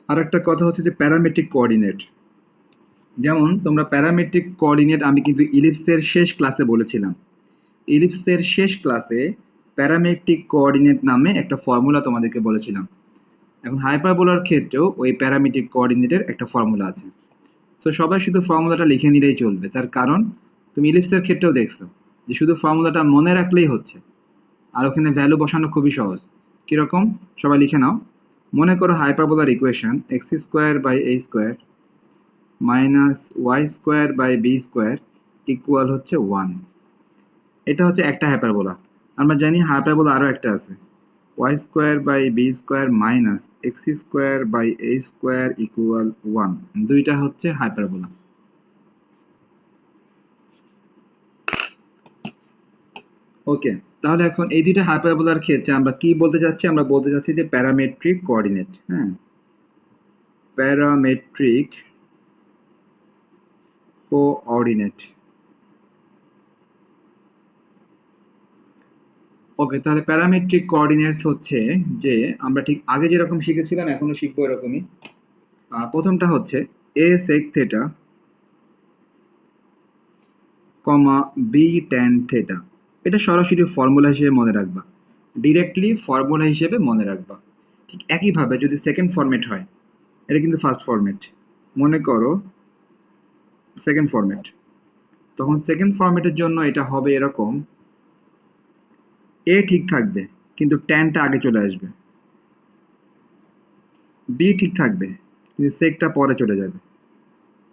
আর একটা কথা হচ্ছে যে প্যারামেট্রিক কোঅর্ডিনেট। যেমন তোমরা প্যারামেট্রিক কোঅর্ডিনেট আমি কিন্তু ইলিপসের শেষ ক্লাসে বলেছিলাম। ইলিপসের শেষ ক্লাসে প্যারামেট্রিক কোঅর্ডিনেট নামে একটা ফর্মুলা তোমাদেরকে বলেছিলাম। এখন হাইপারবোলার ক্ষেত্রেও ওই প্যারামেট্রিক কোঅর্ডিনেটের একটা ফর্মুলা আছে। তো সবাই শুধু ফর্মুলাটা লিখে নিলেই চলবে, তার কারণ তুমি ইলিপসের ক্ষেত্রেও দেখছো যে শুধু ফর্মুলাটা মনে রাখলেই হচ্ছে, আর ওখানে ভ্যালু বসানো খুবই সহজ। কিরকম? সবাই লিখে নাও। মনে করো হাইপারবোলার equation x square by a square minus y square by b square equal হচ্ছে 1। এটা হচ্ছে একটা হাইপারবোলা। আমরা জানি হাইপারবোলা আরও একটা আছে, y square by b square minus x square by a square equal 1। দুইটা হচ্ছে হাইপারবোলা। ওকে, তাহলে এখন এই দুইটা হাইপারবোলার ক্ষেত্রে আমরা কি বলতে যাচ্ছি? আমরা বলতে যাচ্ছি যে প্যারামেট্রিক কোঅর্ডিনেট। হ্যাঁ, প্যারামেট্রিক কোঅর্ডিনেট। ওকে, তাহলে প্যারামেট্রিক কোঅর্ডিনেটস হচ্ছে যে আমরা ঠিক আগে যেরকম শিখেছিলাম এখনো শিখবো এরকমই। প্রথমটা হচ্ছে a sec theta, comma b tan theta। এটা সরাসরি ফর্মুলা হিসেবে মনে রাখবা, ডিরেক্টলি ফর্মুলা হিসেবে মনে রাখবা। ঠিক একইভাবে যদি সেকেন্ড ফরম্যাট হয়, এটা কিন্তু ফার্স্ট ফরম্যাট, মনে করো সেকেন্ড ফরম্যাট, তখন সেকেন্ড ফরম্যাটের জন্য এটা হবে এরকম, a ঠিক থাকবে কিন্তু ট্যানটা আগে চলে আসবে, b ঠিক থাকবে কিন্তু সেকটা পরে চলে যাবে।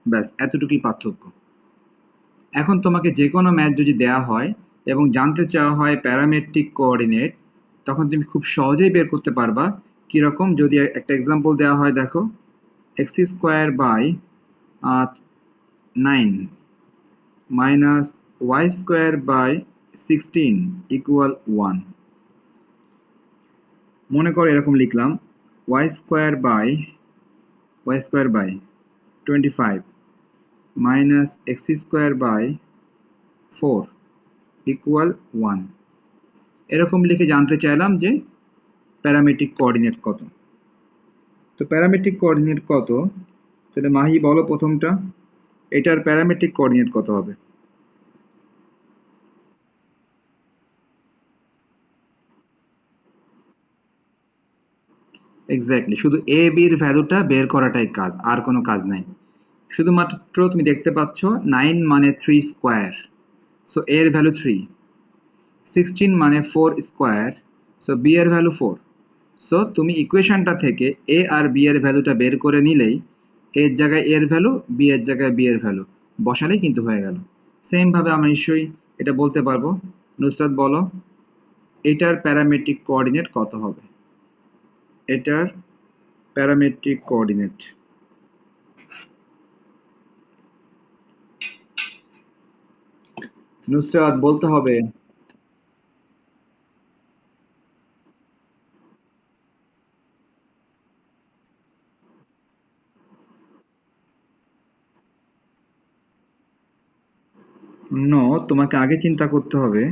ব্যাস এতটুকুই পার্থক্য। এখন তোমাকে যে কোনো ম্যাথ যদি দেওয়া হয় এবং জানতে চাওয়া হয় প্যারামেট্রিক কোঅর্ডিনেট, তখন তুমি খুব সহজেই বের করতে পারবা। কীরকম? যদি একটা এক্সাম্পল দেওয়া হয়, দেখো x square by 9 minus y square by 16 equal 1। মনে করো এরকম লিখলাম, y square by 25 minus x square by 4 equal 1। এরকম লিখে জানতে চাইলাম যে প্যারামেট্রিক কোঅর্ডিনেট কত। তো প্যারামেট্রিক কোঅর্ডিনেট কত, তাহলে মাহি বলো প্রথমটা, এটার প্যারামেট্রিক কোঅর্ডিনেট কত হবে? এক্স্যাক্টলি, শুধু এ বির ভ্যালুটা বের করাটাই কাজ, আর কোনো কাজ নাই। শুধুমাত্র তুমি দেখতে পাচ্ছ 9 মানে 3 স্কোয়ার, সো এর ভ্যালু 3, 16 মানে 4 স্কোয়ার, সো বি এর ভ্যালু 4। সো তুমি ইকুয়েশনটা থেকে এ আর বি এর ভ্যালুটা বের করে নিলেই, এর জায়গায় এর ভ্যালু, বি এর জায়গায় বি এর ভ্যালু বসালেই কিন্তু হয়ে গেল। সেম ভাবে আমরা নিশ্চয়ই এটা বলতে পারবো। নুসরাত বলো, এটার প্যারামেট্রিক কোঅর্ডিনেট কত হবে? এটার প্যারামেট্রিক কোঅর্ডিনেট। নুসরাত বলতে হবে। নো, তোমাকে আগে চিন্তা করতে হবে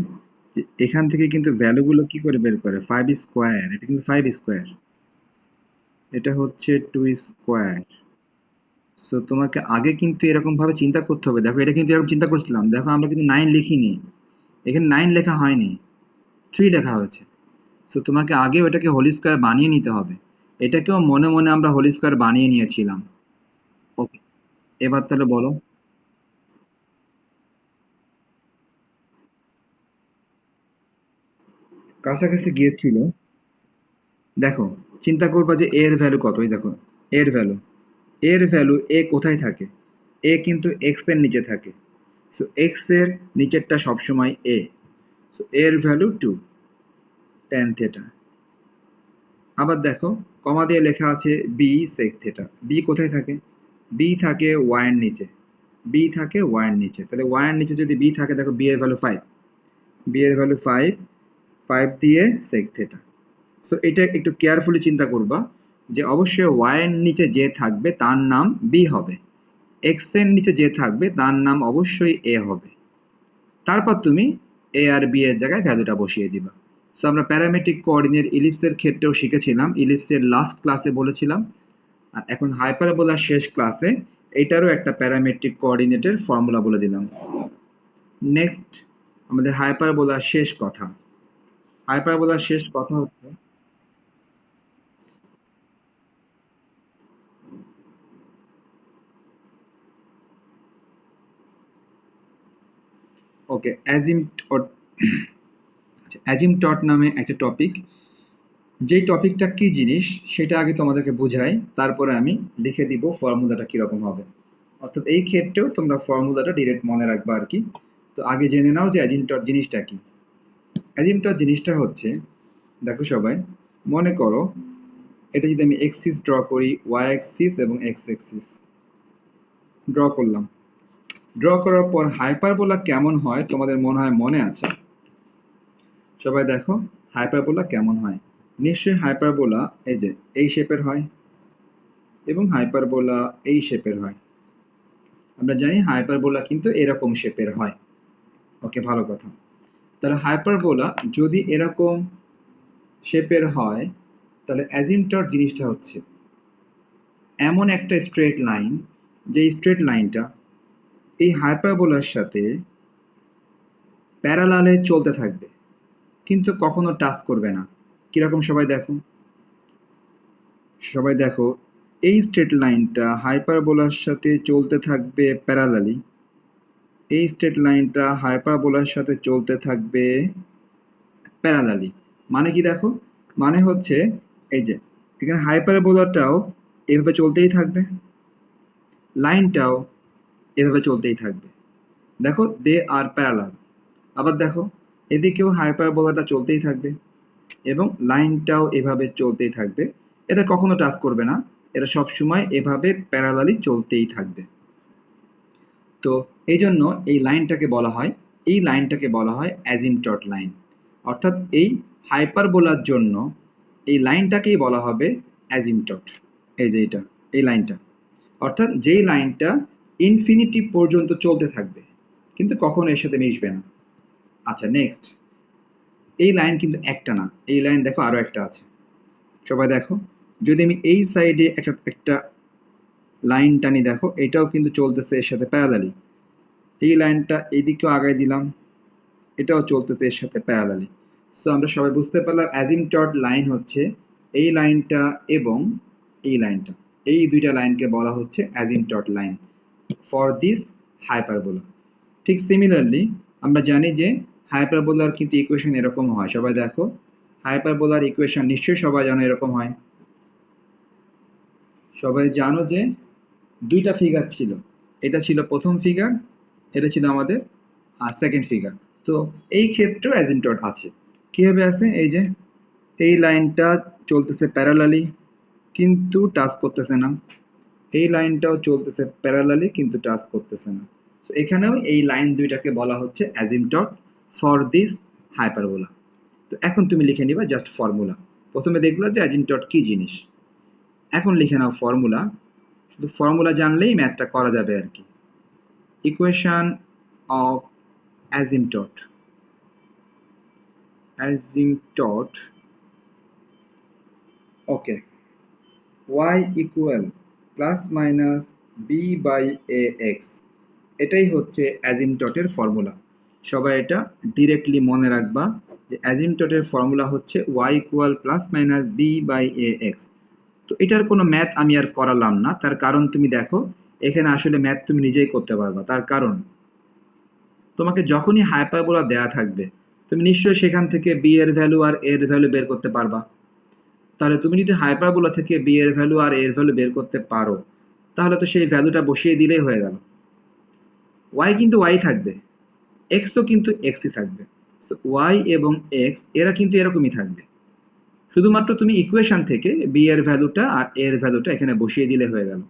যে এখান থেকে কিন্তু ভ্যালুগুলো কি করে বের করে। 5 স্কোয়ার, এটা কিন্তু 5 স্কোয়ার, এটা হচ্ছে 2 স্কোয়ার। সো তোমাকে আগে কিন্তু এরকম ভাবে চিন্তা করতে হবে। দেখো এটা কিন্তু এরকম চিন্তা করছিলাম, দেখো আমরা কিন্তু 9 লিখিনি, এখানে 9 লেখা হয়নি, 3 লেখা হয়েছে। সো তোমাকে আগে ওটাকে হোল স্কোয়ার বানিয়ে নিতে হবে। এটাকেও মনে মনে আমরা হোল স্কোয়ার বানিয়ে নিয়েছিলাম। ওকে, এবার তাহলে বলো। কাছাকাছি গিয়েছিল। দেখো, চিন্তা করবা যে এর ভ্যালু কত। এই দেখো এর ভ্যালু, এর ভ্যালু এ কোথায় থাকে? এ কিন্তু এক্স এর নিচে থাকে। সো এক্স এর নিচেরটা সবসময় এ। সো এর ভ্যালু 2 tan থিটা। আবার দেখো কমা দিয়ে লেখা আছে বি sec থিটা। বি কোথায় থাকে? বি থাকে ওয়াই এর নিচে, বি থাকে ওয়াই এর নিচে। তাহলে ওয়াই এর নিচে যদি বি থাকে, দেখো বি এর ভ্যালু 5, বি এর ভ্যালু 5, 5 দিয়ে sec থিটা। সো এটা একটু কেয়ারফুলি চিন্তা করবা যে অবশ্যই ওয়াই এর নিচে যে থাকবে তার নাম বি হবে, এক্স এর নিচে যে থাকবে তার নাম অবশ্যই এ হবে। তারপর তুমি এ আর বি এর জায়গায় ভ্যালুটা বসিয়ে দিবা। তো আমরা প্যারামেট্রিক কোঅর্ডিনেট ইলিপসের ক্ষেত্রেও শিখেছিলাম, ইলিপসের লাস্ট ক্লাসে বলেছিলাম আর এখন হাইপারবোলার শেষ ক্লাসে এটারও একটা প্যারামেট্রিক কোঅর্ডিনেটের ফর্মুলা বলে দিলাম। নেক্সট আমাদের হাইপারবোলার শেষ কথা। হাইপারবোলার শেষ কথা হচ্ছে ওকে অ্যাজিমটট নামে একটা টপিক। যেই টপিকটা কি জিনিস সেটা আগে তোমাদেরকে বুঝাই, তারপরে আমি লিখে দিব ফর্মুলাটা কিরকম হবে। অর্থাৎ এই ক্ষেত্রেও তোমরা ফর্মুলাটা ডিরেক্ট মনে রাখবা আর কি। তো আগে জেনে নাও যে অ্যাজিমটট জিনিসটা কি। অ্যাজিমটট জিনিসটা হচ্ছে, দেখো সবাই মনে করো এটা যদি আমি এক্সিস ড্র করি, ওয়াই অ্যাক্সিস এবং এক্স অ্যাক্সিস ড্র করলাম। ড্র করার পর হাইপারবোলা কেমন হয় তোমাদের মনে হয় মনে আছে? সবাই দেখো হাইপারবোলা কেমন হয়। নিশ্চয়ই হাইপারবোলা এই যে এই শেপের হয় এবং হাইপারবোলা এই শেপের হয়। আমরা জানি হাইপারবোলা কিন্তু এরকম শেপের হয়। ওকে, ভালো কথা। তাহলে হাইপারবোলা যদি এরকম শেপের হয় তাহলে অ্যাজিমটট জিনিসটা হচ্ছে এমন একটা স্ট্রেট লাইন, যে স্ট্রেট লাইনটা এই হাইপারবোলার সাথে প্যারালালে চলতে থাকবে কিন্তু কখনো টাচ করবে না। কিরকম সবাই দেখো, সবাই দেখো এই স্ট্রেট লাইনটা হাইপারবোলার সাথে চলতে থাকবে প্যারালালি, এই স্ট্রেট লাইনটা হাইপারবোলার সাথে চলতে থাকবে প্যারালালি। মানে কি দেখো, মানে হচ্ছে এই যে এখানে হাইপারবোলাটাও এভাবে চলতেই থাকবে, লাইনটাও এভাবে চলতেই থাকবে। দেখো দে আর প্যারালাল। আবার দেখো এদিকেও হাইপারবোলাটা চলতেই থাকবে এবং লাইনটাও এভাবে চলতেই থাকবে। এটা কখনো টাচ করবে না, এটা সবসময় এভাবে প্যারালালি চলতেই থাকবে। তো এই জন্য এই লাইনটাকে বলা হয়, এই লাইনটাকে বলা হয় অ্যাজিমটট লাইন। অর্থাৎ এই হাইপারবোলার জন্য এই লাইনটাকেই বলা হবে অ্যাজিমটট। এই যে এটা, এই লাইনটা, অর্থাৎ যেই লাইনটা ইনফিনিটি পর্যন্ত চলতে থাকবে কিন্তু কখনো এর সাথে মিশবে না। আচ্ছা নেক্সট, এই লাইন কিন্তু একটা না, এই লাইন দেখো আরো একটা আছে। সবাই দেখো যদি আমি এই সাইডে একটা লাইন টানি, দেখো এটাও কিন্তু চলতেছে এর সাথে প্যারালালি। এই লাইনটা এইদিকেও আগায় দিলাম, এটাও চলতেছে এর সাথে প্যারালালি। সো আমরা সবাই বুঝতে পারলাম অ্যাজিমটট লাইন হচ্ছে এই লাইনটা এবং এই লাইনটা, এই দুইটা লাইনকে বলা হচ্ছে অ্যাজিমটট লাইন ফর দিস হাইপারবোলা। ঠিক সিমিলারলি আমরা জানি যে হাইপারবোলার কিন্তু ইকুয়েশন এরকম হয়। সবাই দেখো হাইপারবোলার ইকুয়েশন নিশ্চয়ই সবাই জানো এরকম হয়। সবাই জানো যে দুইটা ফিগার ছিল, এটা ছিল প্রথম ফিগার, এটা ছিল আমাদের সেকেন্ড ফিগার। তো এই ক্ষেত্রেও অ্যাজিমটট আছে। কিভাবে আছে, এই যে এই লাইনটা চলতেছে প্যারালালি কিন্তু টাচ করতেছে না, এই লাইনটাও চলতেছে প্যারালালি কিন্তু টাচ করতেছে না। তো এখানেও এই লাইন দুইটাকে বলা হচ্ছে অ্যাজিমটট ফর দিস হাইপারবোলা। তো এখন তুমি লিখে নিবা জাস্ট ফর্মুলা। প্রথমে দেখলা যে অ্যাজিমটট কি জিনিস, এখন লিখে নাও ফর্মুলা। শুধু ফর্মুলা জানলেই ম্যাথটা করা যাবে আর কি। Equation of asymptote, asymptote okay, y equal plus minus b by a x, এটাই হচ্ছে অ্যাজিমটটের ফর্মুলা। সবাই এটা ডিরেক্টলি মনে রাখবা যে অ্যাজিমটটের ফর্মুলা হচ্ছে y equal plus minus b by a x. তো এটার কোনো ম্যাথ আমি আর করালাম না, তার কারণ তুমি দেখো এখানে আসলে ম্যাথ তুমি নিজেই করতে পারবা। তার কারণ তোমাকে যখনই হাইপারবোলা দেয়া থাকবে তুমি নিশ্চয়ই সেখান থেকে বি এর ভ্যালু আর এর ভ্যালু বের করতে পারবা। তাহলে তুমি যদি হাইপারবোলা থেকে বি এর ভ্যালু আর এর ভ্যালু বের করতে পারো তাহলে তো সেই ভ্যালুটা বসিয়ে দিলেই হয়ে গেল। ওয়াই কিন্তু ওয়াই থাকবে, এক্সও কিন্তু এক্সই থাকবে। ওয়াই এবং এক্স এরা কিন্তু এরকমই থাকবে, শুধুমাত্র তুমি ইকুয়েশন থেকে বি এর ভ্যালুটা আর এর ভ্যালুটা এখানে বসিয়ে দিলে হয়ে গেল।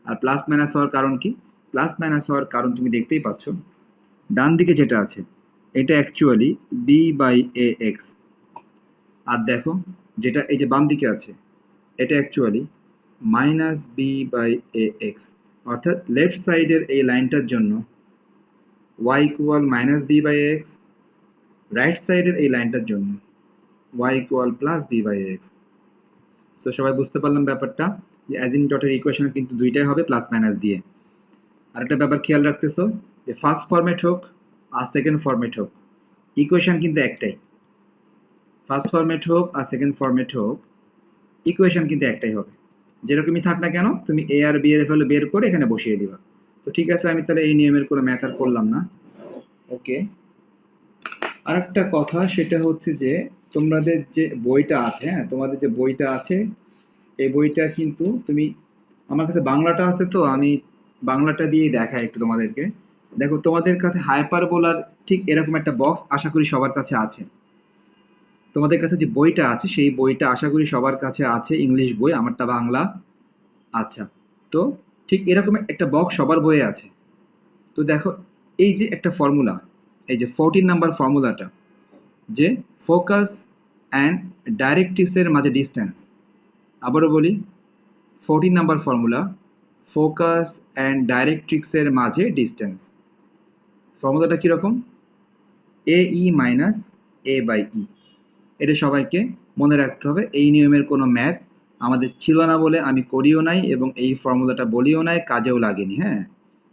আর প্লাস মাইনাস হওয়ার কারণ কি, প্লাস মাইনাস হওয়ার কারণ তুমি দেখতেই পাচ্ছ ডান দিকে যেটা আছে এটা actually b by a x, আর দেখো যেটা এই যে বাম দিকে আছে এটা actually minus b by a x. অর্থাৎ লেফট সাইডের এই লাইনটার জন্য y equal minus b by x, right সাইডের এই লাইনটার জন্য y equal plus b by x. So সবাই বুঝতে পারলাম ব্যাপারটা। যে অ্যাজিমটটের ইকুয়েশন কিন্তু দুইটাই হবে প্লাস মাইনাস দিয়ে। আরেকটা ব্যাপার খেয়াল রাখতেছো যে ফার্স্ট ফরম্যাট হোক আর সেকেন্ড ফরম্যাট হোক, ইকুয়েশন কিন্তু একটাই। ফার্স্ট ফরম্যাট হোক আর সেকেন্ড ফরম্যাট হোক, ইকুয়েশন কিন্তু একটাই হবে। যেরকমই থাক না কেন তুমি এ আর বি এর ভ্যালু বের করে এখানে বসিয়ে দিবা। তো ঠিক আছে, আমি তাহলে এই নিয়মের কোনো ম্যাথ আর করলাম না। ওকে, আরেকটা কথা সেটা হচ্ছে যে তোমাদের যে বইটা আছে, হ্যাঁ তোমাদের যে বইটা আছে এই বইটা কিন্তু তুমি, আমার কাছে বাংলাটা আছে তো আমি বাংলাটা দিয়ে দেখাই একটু তোমাদেরকে। দেখো তোমাদের কাছে হাইপারবোলার ঠিক এরকম একটা বক্স আশা করি সবার কাছে আছে। তোমাদের কাছে যে বইটা আছে সেই বইটা আশা করি সবার কাছে আছে, ইংলিশ বই, আমারটা বাংলা। আচ্ছা, তো ঠিক এরকম একটা বক্স সবার বইয়ে আছে। তো দেখো এই যে একটা ফর্মুলা, এই যে 14 নাম্বার ফর্মুলাটা, যে ফোকাস অ্যান্ড ডাইরেক্ট্রিক্সের মাঝে ডিস্টেন্স। আবারও বলি, 14 নাম্বার ফর্মুলা, ফোকাস অ্যান্ড ডাইরেক্ট্রিক্সের মাঝে ডিস্টেন্স। ফর্মুলাটা কীরকম? এ e minus a by e. এটা সবাইকে মনে রাখতে হবে। এই নিয়মের কোনো ম্যাথ আমাদের ছিল না বলে আমি করিও নাই এবং এই ফর্মুলাটা বলিও নাই, কাজেও লাগেনি। হ্যাঁ,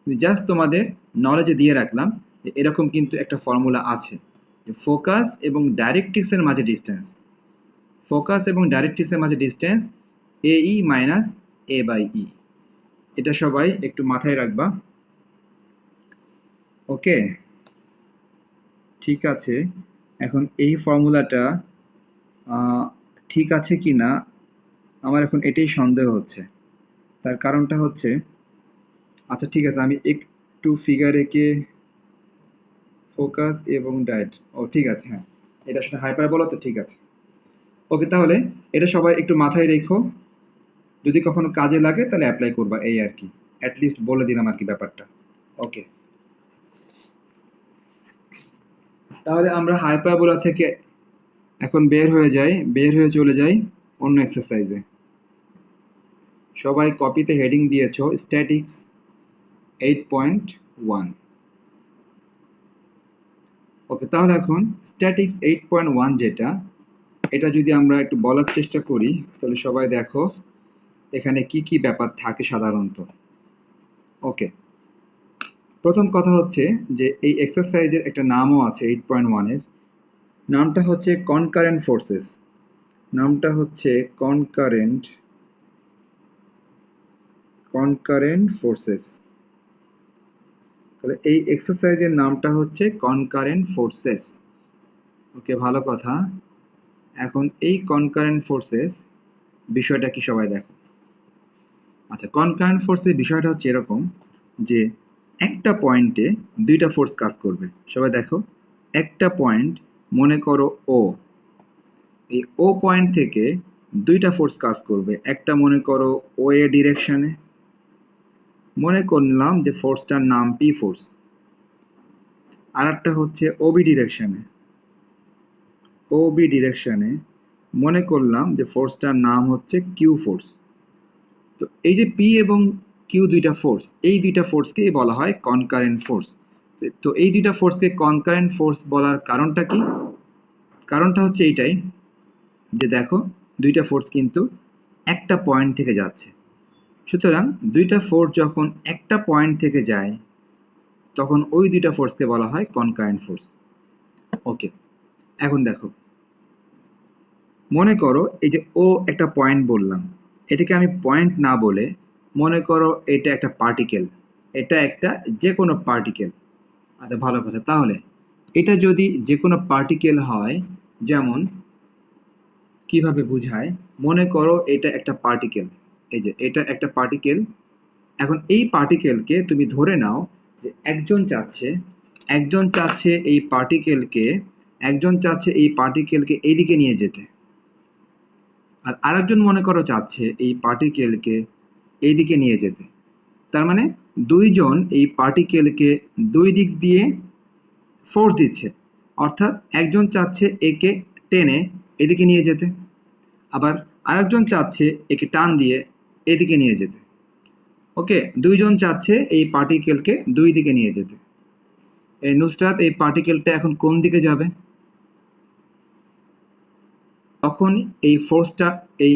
জাস্ট তোমাদের নলেজে দিয়ে রাখলাম যে এরকম কিন্তু একটা ফর্মুলা আছে, ফোকাস এবং ডাইরেক্ট্রিক্সের মাঝে ডিস্টেন্স। ফোকাস এবং ডাইরেক্ট্রিক্সের মাঝে distance a e minus a by e. এটা সবাই একটু মাথায় রাখবা। ওকে, ঠিক আছে। এখন এই ফর্মুলাটা ঠিক আছে কি না আমার এখন এটাই সন্দেহ হচ্ছে। তার কারণটা হচ্ছে, আচ্ছা ঠিক আছে আমি একটু ফিগার এঁকে ফোকাস এবং ডায়েট, ও ঠিক আছে, হ্যাঁ এটা আসলে হাইপারবোলা তো, ঠিক আছে। ওকে, তাহলে এটা সবাই একটু মাথায় রেখো, যদি কখনো কাজে লাগে তাহলে অ্যাপ্লাই করবা, এই আর কি। অ্যাটলিস্ট বলে দিলাম আর কি ব্যাপারটা। ওকে, তাহলে আমরা হাইপারবোলা থেকে এখন বের হয়ে চলে যাই অন্য এক্সারসাইজে। সবাই কপিতে হেডিং দিয়েছো স্ট্যাটিক্স 8.1। ওকে, তাহলে এখন স্ট্যাটিক্স 8.1 যেটা, এটা যদি আমরা একটু বলার চেষ্টা করি তাহলে সবাই দেখো এখানে কি কি ব্যাপার থাকে সাধারণত। ওকে, প্রথম কথা হচ্ছে যে এই এক্সারসাইজের একটা নামও আছে 8.1 এর, নামটা হচ্ছে কনকারেন্ট ফোর্সেস। নামটা হচ্ছে কনকারেন্ট ফোর্সেস। তাহলে এই এক্সারসাইজের নামটা হচ্ছে কনকারেন্ট ফোর্সেস। ওকে, ভালো কথা। এখন এই কনকারেন্ট ফোর্সেস বিষয়টা কি সবাই দেখো। আচ্ছা, কনকারেন্ট ফোর্সের বিষয়টা হচ্ছে এরকম যে একটা পয়েন্টে দুইটা ফোর্স কাজ করবে। সবাই দেখো, একটা পয়েন্ট মনে করো ও, এই ও পয়েন্ট থেকে দুইটা ফোর্স কাজ করবে। একটা মনে করো ও এ ডিরেকশনে, মনে করলাম যে ফোর্সটার নাম পি ফোর্স। আর একটা হচ্ছে ওবি ডিরেকশনে, মনে করলাম যে ফোর্সটার নাম হচ্ছে কিউ ফোর্স। তো এই যে পি এবং কিউ দুইটা ফোর্স, এই দুইটা ফোর্সকেই বলা হয় কনকারেন্ট ফোর্স। তো এই দুইটা ফোর্সকে কনকারেন্ট ফোর্স বলার কারণটা কি? কারণটা হচ্ছে এইটাই যে দেখো দুইটা ফোর্স কিন্তু একটা পয়েন্ট থেকে যাচ্ছে। সুতরাং দুইটা ফোর্স যখন একটা পয়েন্ট থেকে যায় তখন ওই দুইটা ফোর্সকে বলা হয় কনকারেন্ট ফোর্স। ওকে, এখন দেখো মনে করো এই যে ও একটা পয়েন্ট বললাম, এটাকে আমি পয়েন্ট না বলে মনে করো এটা একটা পার্টিকেল, এটা একটা যে কোনো পার্টিকেল। আচ্ছা, ভালো কথা। তাহলে এটা যদি যে কোনো পার্টিকেল হয়, যেমন কিভাবে বুঝায়, মনে করো এটা একটা পার্টিকেল, এই যে এটা একটা পার্টিকেল। এখন এই পার্টিকেলকে তুমি ধরে নাও যে একজন চাচ্ছে এই পার্টিকেলকে এইদিকে নিয়ে যেতে, আর আরেকজন মনে করো চাচ্ছে এই পার্টিকেলকে এইদিকে নিয়ে যেতে। তার মানে দুইজন এই পার্টিকেলকে দুই দিক দিয়ে ফোর্স দিচ্ছে। অর্থাৎ একজন চাচ্ছে একে টেনে এদিকে নিয়ে যেতে, আবার আরেকজন চাচ্ছে একে টান দিয়ে এদিকে নিয়ে যেতে। ওকে, দুইজন চাচ্ছে এই পার্টিকেলকে দুই দিকে নিয়ে যেতে। এই নুসরাত, এই পার্টিকেলটা এখন কোন দিকে যাবে? তখন এই ফোর্সটা, এই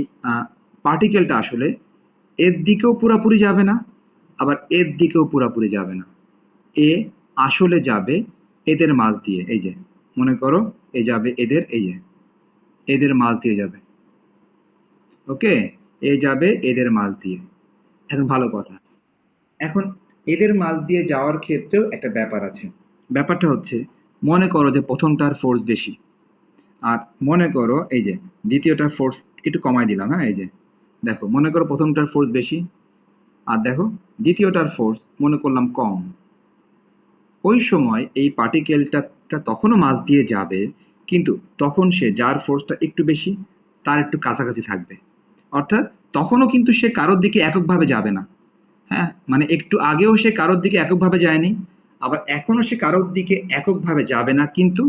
পার্টিকেলটা আসলে এর দিকেও পুরোপুরি যাবে না, আবার এর দিকেও পুরোপুরি যাবে না। এ আসলে যাবে এদের মাঝ দিয়ে, এই যে মনে করো এ যাবে এদের, এই যে এদের মাঝ দিয়ে যাবে। ওকে, এ যাবে এদের মাঝ দিয়ে। এখন ভালো কথা, এখন এদের মাঝ দিয়ে যাওয়ার ক্ষেত্রেও একটা ব্যাপার আছে। ব্যাপারটা হচ্ছে, মনে করো যে প্রথমটার ফোর্স বেশি, আর মনে করো এই যে দ্বিতীয়টার ফোর্স একটু কমাই দিলাম। হ্যাঁ, এই যে দেখো, মনে করো প্রথমটার ফোর্স বেশি, আর দেখো দ্বিতীয়টার ফোর্স মনে করলাম কম। ওই সময় এই পার্টিকেলটা তখনও মাঝ দিয়ে যাবে, কিন্তু তখন সে যার ফোর্সটা একটু বেশি তার একটু কাছাকাছি থাকবে। অর্থাৎ তখনও কিন্তু সে কারোর দিকে এককভাবে যাবে না। হ্যাঁ, মানে একটু আগেও সে কারোর দিকে এককভাবে যায়নি, আবার এখনো সে কারোর দিকে এককভাবে যাবে না, কিন্তু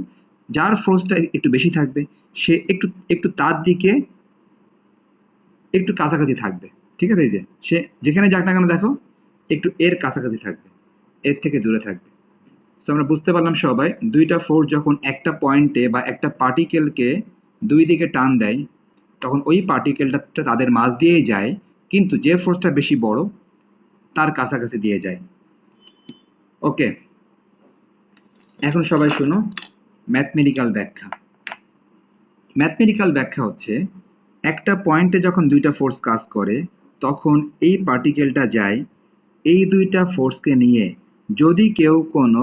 যার ফোর্সটা একটু বেশি থাকবে সে একটু একটু তার দিকে একটু কাছাকাছি থাকবে। ঠিক আছে, এই যে সে যেখানে যাক না কেন দেখো একটু এর কাছাকাছি থাকবে, এর থেকে দূরে থাকবে। তো আমরা বুঝতে পারলাম সবাই, দুইটা ফোর্স যখন একটা পয়েন্টে বা একটা পার্টিকেলকে দুই দিকে টান দেয়, তখন ওই পার্টিকেলটা তাদের মাঝ দিয়েই যায়, কিন্তু যে ফোর্সটা বেশি বড় তার কাছাকাছি দিয়ে যায়। ওকে, এখন সবাই শোনো ম্যাথমেটিক্যাল ব্যাখ্যা। ম্যাথমেটিক্যাল ব্যাখ্যা হচ্ছে, একটা পয়েন্টে যখন দুইটা ফোর্স কাজ করে তখন এই পার্টিকেলটা যায় এই দুইটা ফোর্সকে নিয়ে, যদি কেউ কোনো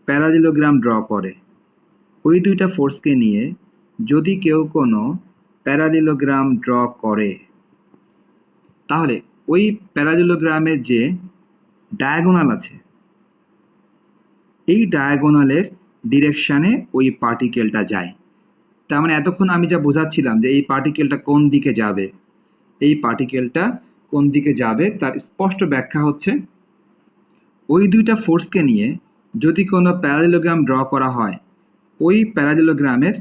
প্যারালেলোগ্রাম ড্র করে, ওই দুইটা ফোর্সকে নিয়ে যদি কেউ কোনো প্যারালেলোগ্রাম ড্র করে, তাহলে ওই প্যারালেলোগ্রামের যে ডায়াগোনাল আছে, এই ডায়াগোনালের ডিরেকশানে ওই পার্টিকেলটা যায়। তার মানে এতক্ষণ আমি যা বোঝাচ্ছিলাম যে এই পার্টিকেলটা কোন দিকে যাবে, এই পার্টিকেলটা কোন দিকে যাবে তার স্পষ্ট ব্যাখ্যা হচ্ছে, ওই দুইটা ফোর্সকে নিয়ে যদি কোনো প্যারালেলোগ্রাম ড্র করা হয়, ওই প্যারালেলোগ্রামের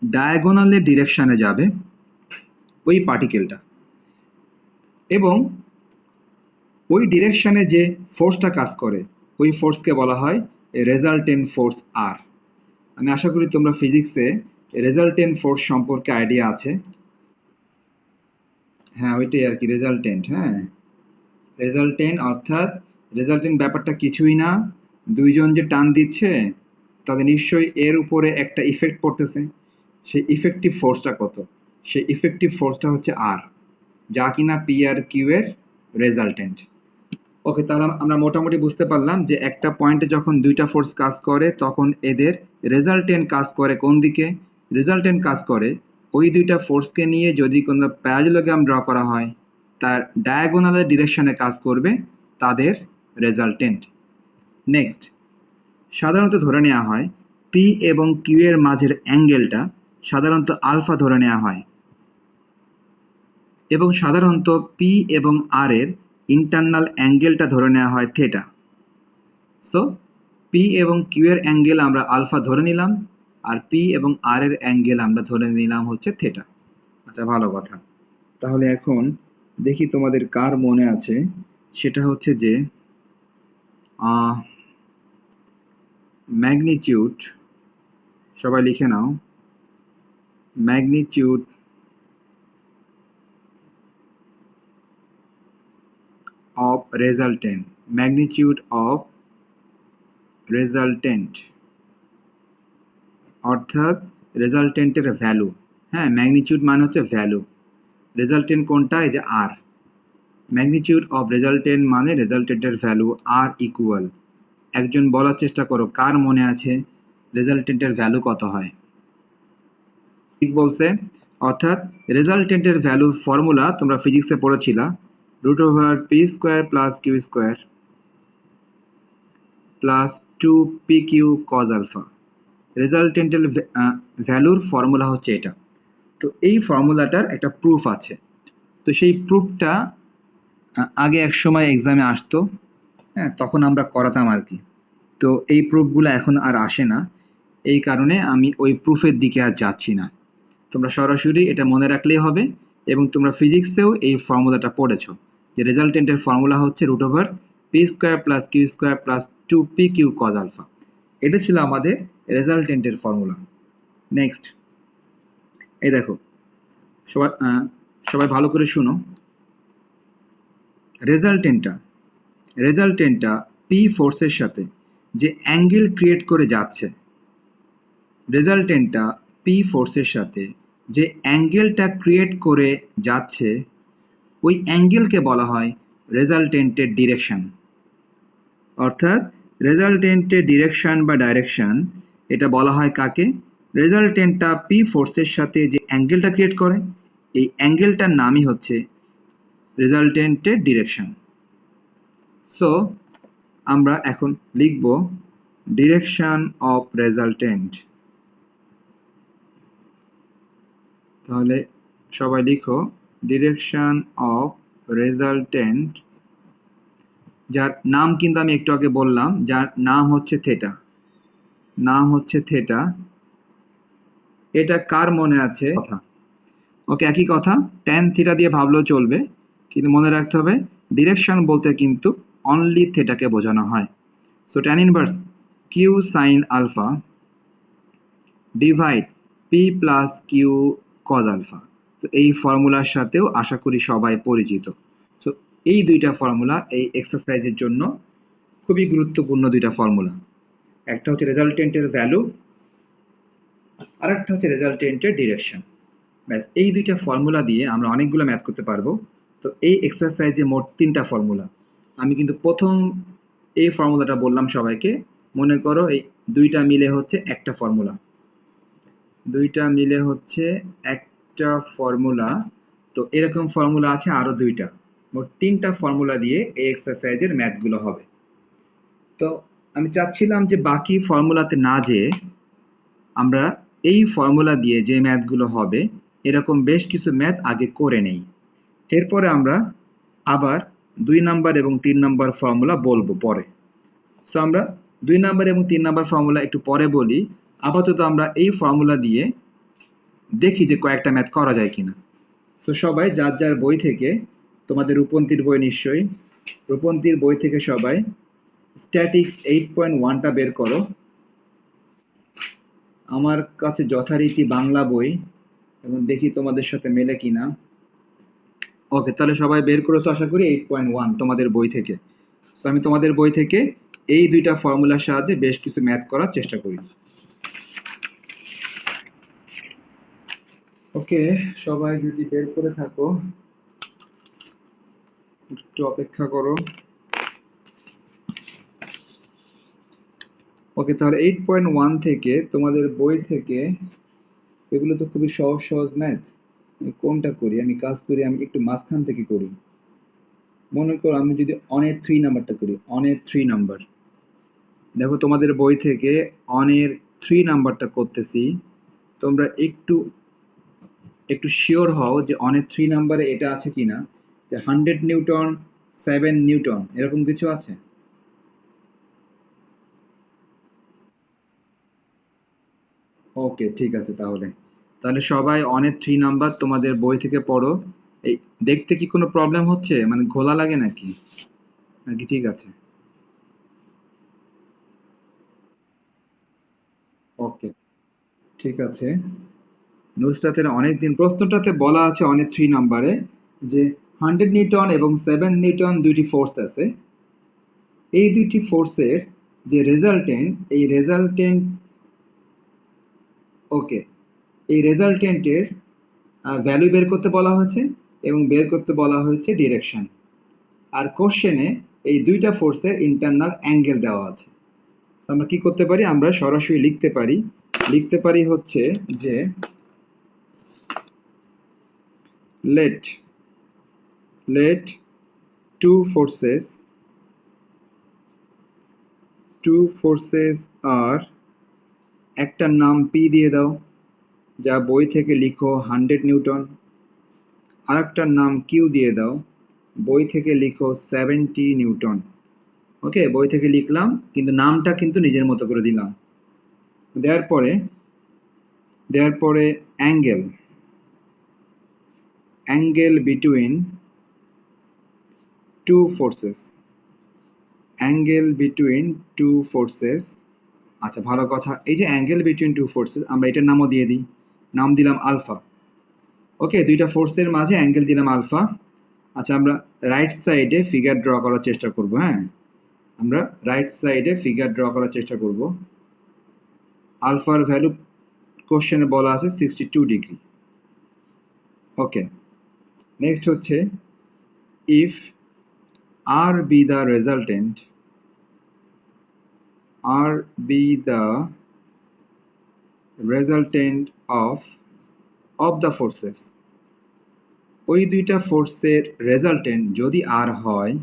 ডায়াগোনালের ডিরেকশানে যাবে ওই পার্টিকেলটা, এবং ওই ডিরেকশানে যে ফোর্সটা কাজ করে ওই ফোর্সকে বলা হয় রেজাল্টেন্ট ফোর্স আর। আমি আশা করি তোমরা ফিজিক্সে রেজাল্টেন্ট ফোর্স সম্পর্কে আইডিয়া আছে। হ্যাঁ, ওইটাই আর কি, রেজাল্টেন্ট। হ্যাঁ, রেজাল্টেন্ট অর্থাৎ রেজাল্টেন্ট ব্যাপারটা কিছুই না, দুইজন যে টান দিচ্ছে তাদের নিশ্চয়ই এর উপরে একটা ইফেক্ট পড়তেছে। সেই ইফেক্টিভ ফোর্সটা কত? সেই ইফেক্টিভ ফোর্সটা হচ্ছে আর, যা কিনা পি আর কিউ এর রেজাল্টেন্ট। ওকে, তাহলে আমরা মোটামুটি বুঝতে পারলাম যে একটা পয়েন্টে যখন দুইটা ফোর্স কাজ করে তখন এদের রেজাল্টেন্ট কাজ করে কোন দিকে? রেজাল্টেন্ট কাজ করে ওই দুইটা ফোর্সকে নিয়ে যদি কোনো প্যারালেলোগ্রাম ড্র করা হয়, তার ডায়াগোনালের ডিরেকশনে কাজ করবে তাদের রেজাল্টেন্ট। নেক্সট, সাধারণত ধরে নেওয়া হয় পি এবং কিউ এর মাঝের অ্যাঙ্গেলটা সাধারণত আলফা ধরে নেওয়া হয়, এবং সাধারণত পি এবং আর এর ইন্টারনাল অ্যাঙ্গেলটা ধরে নেওয়া হয় থিটা। সো পি এবং কিউ এর অ্যাঙ্গেল আমরা আলফা ধরে নিলাম, আর পি এবং আর এর অ্যাঙ্গেল আমরা ধরে নিলাম হচ্ছে থিটা। আচ্ছা, ভালো কথা। তাহলে এখন দেখি তোমাদের কার মনে আছে, সেটা হচ্ছে যে ম্যাগনিটিউড, সবাই লিখে নাও, magnitude of resultant, magnitude of resultant অর্থাৎ রেজাল্টেন্টের ভ্যালু। হ্যাঁ, ম্যাগনিটিউড মানে হচ্ছে ভ্যালু, রেজাল্টেন্ট কোনটা? এই যে আর। ম্যাগনিটিউড অফ রেজাল্টেন্ট মানে রেজাল্টেন্টের ভ্যালু আর ইকুয়াল। একজন বলার চেষ্টা করো কার মনে আছে রেজাল্টেন্টের ভ্যালু কত হয়? ঠিক বলছে, অর্থাৎ রেজাল্টেন্টের ভ্যালুর ফর্মুলা তোমরা ফিজিক্সে পড়েছিলা, √p² plus q² plus 2pq cos alpha. রেজাল্টেন্টের ভ্যালুর ফর্মুলা হচ্ছে এটা। তো এই ফর্মুলাটার একটা প্রুফ আছে। তো সেই প্রুফটা আগে এক সময় এক্সামে আসতো, হ্যাঁ, তখন আমরা করাতাম আর কি। তো এই প্রুফগুলো এখন আর আসে না, এই কারণে আমি ওই প্রুফের দিকে আর যাচ্ছি না। তোমরা সরাসরি এটা মনে রাখলেই হবে, এবং তোমরা ফিজিক্সেও এই ফর্মুলাটা পড়েছো যে রেজাল্টেন্টের ফর্মুলা হচ্ছে √p² plus q² plus 2pq cos alpha. এটা ছিল আমাদের রেজাল্টেন্টের ফর্মুলা। নেক্সট, এই দেখো, সবাই সবাই ভালো করে শুনো। রেজাল্টেন্টটা পি ফোর্সের সাথে যে অ্যাঙ্গেল ক্রিয়েট করে যাচ্ছে, রেজাল্টেন্টটা পি ফোর্সের সাথে যে অ্যাঙ্গেলটা ক্রিয়েট করে যাচ্ছে, ওই অ্যাঙ্গেলকে বলা হয় রেজাল্টেন্টের ডিরেকশন। অর্থাৎ রেজাল্টেন্টের ডিরেকশন বা ডাইরেকশন এটা বলা হয় কাকে? রেজাল্টেন্টটা পি ফোর্সের সাথে যে অ্যাঙ্গেলটা ক্রিয়েট করে, এই অ্যাঙ্গেলটার নামই হচ্ছে রেজাল্টেন্টের ডিরেকশন। সো আমরা এখন লিখব ডিরেকশন অফ রেজাল্টেন্ট। তাহলে সবাই লিখো ডিরেকশন অফ রেজাল্টেন্ট, যার নাম কিন্তু আমি একটু আগে বললাম, যার নাম হচ্ছে থেটা। এটা কার মনে আছে? ওকে, একই কথা, ট্যান থিটা দিয়ে ভাবলেও চলবে, কিন্তু মনে রাখতে হবে ডিরেকশন বলতে কিন্তু অনলি থেটাকে বোঝানো হয়। So tan inverse q sine alpha divide p plus q cos alpha. তো এই ফর্মুলার সাথেও আশা করি সবাই পরিচিত। সো এই দুইটা ফর্মুলা এই এক্সারসাইজের জন্য খুবই গুরুত্বপূর্ণ দুইটা ফর্মুলা। একটা হচ্ছে রেজাল্টেন্টের ভ্যালু, আরেকটা হচ্ছে রেজাল্টেন্টের ডিরেকশন। ব্যাস, এই দুইটা ফর্মুলা দিয়ে আমরা অনেকগুলো ম্যাথ করতে পারবো। তো এই এক্সারসাইজে মোট 3টা ফর্মুলা। আমি কিন্তু প্রথম এই ফর্মুলাটা বললাম সবাইকে, মনে করো এই দুইটা মিলে হচ্ছে একটা ফর্মুলা, তো এরকম ফর্মুলা আছে আরো দুইটা, মোট 3টা ফর্মুলা দিয়ে এই এক্সারসাইজের ম্যাথগুলো হবে। তো আমি চাচ্ছিলাম যে বাকি ফর্মুলাতে না যেয়ে আমরা এই ফর্মুলা দিয়ে যে ম্যাথগুলো হবে এরকম বেশ কিছু ম্যাথ আগে করে নেই, এরপরে আমরা আবার 2 নাম্বার এবং 3 নাম্বার ফর্মুলা বলবো পরে। সো আমরা 2 নাম্বার এবং 3 নাম্বার ফর্মুলা একটু পরে বলি, আপাতত আমরা এই ফর্মুলা দিয়ে দেখি যে কয়েকটা ম্যাথ করা যায় কিনা। তো সবাই যার যার বই থেকে, তোমাদের রূপন্তীর বই নিশ্চয়ই, রূপন্তীর বই থেকে সবাই স্ট্যাটিক্স 8.1টা বের করো। আমার কাছে যথারীতি বাংলা বই, এবং দেখি তোমাদের সাথে মেলে কিনা। ওকে, তাহলে সবাই বের করেছো আশা করি 8.1 তোমাদের বই থেকে। তো আমি তোমাদের বই থেকে এই দুইটা ফর্মুলার সাহায্যে বেশ কিছু ম্যাথ করার চেষ্টা করি। ওকে, সবাই যদি বের করে থাকো একটু অপেক্ষা করো। ওকে, তাহলে 8.1 থেকে তোমাদের বই থেকে, এগুলো তো খুবই সহজ সহজ ম্যাথ, আমি কোনটা করি? আমি কাজ করি, আমি একটু মাঝখান থেকে করি। মনে করো আমি যদি অনের 3 নাম্বারটা করি, অনের 3 নাম্বার, দেখো তোমাদের বই থেকে অনের 3 নাম্বারটা করতেছি, তোমরা একটু শিওর হও যে অনের 3 নাম্বারে এটা আছে কিনা, যে 100 নিউটন 7 নিউটন এরকম কিছু আছে। ওকে, ঠিক আছে, তাহলে সবাই অনের 3 নাম্বার তোমাদের বই থেকে পড়ো। এই দেখতে কি কোনো প্রবলেম হচ্ছে, মানে ঘোলা লাগে নাকি নাকি ঠিক আছে? ওকে, ঠিক আছে। নুসরাতের অনেকদিন প্রশ্নটাতে বলা আছে অনেক 3 নাম্বারে যে 100 নিউটন এবং 7 নিউটন দুইটি ফোর্স আছে, এই দুইটি ফোর্সের যে রেজাল্টেন্ট, ওকে, এই রেজাল্টেন্টের ভ্যালু বের করতে বলা হয়েছে এবং বের করতে বলা হয়েছে ডিরেকশন। আর কোশ্চেনে এই দুইটা ফোর্সের ইন্টারনাল অ্যাঙ্গেল দেওয়া আছে। আমরা কি করতে পারি? আমরা সরাসরি লিখতে পারি হচ্ছে যে let two forces are, একটার নাম পি দিয়ে দাও, যা বই থেকে লিখো 100 নিউটন, আরেকটার নাম কিউ দিয়ে দাও, বই থেকে লিখো 70 নিউটন। ওকে, বই থেকে লিখলাম কিন্তু নামটা কিন্তু নিজের মতো করে দিলাম। দেওয়ার পরে অ্যাঙ্গেল বিটুইন টু ফোর্সেস, আচ্ছা ভালো কথা, এই যে অ্যাঙ্গেল বিটুইন টু ফোর্সেস, আমরা এটার নামও দিয়ে দিই, নাম দিলাম আলফা। ওকে, দুইটা ফোর্সের মাঝে অ্যাঙ্গেল দিলাম আলফা। আচ্ছা, আমরা রাইট সাইডে ফিগার ড্র করার চেষ্টা করব। হ্যাঁ, আমরা রাইট সাইডে ফিগার ড্র করার চেষ্টা করব। আলফার ভ্যালু কোশ্চেনে বলা আছে 62 ডিগ্রি। ওকে, নেক্সট হচ্ছে if R be the resultant, R be the resultant of the forces, ওই দুইটা ফোর্সের রেজাল্টেন্ট যদি আর হয়,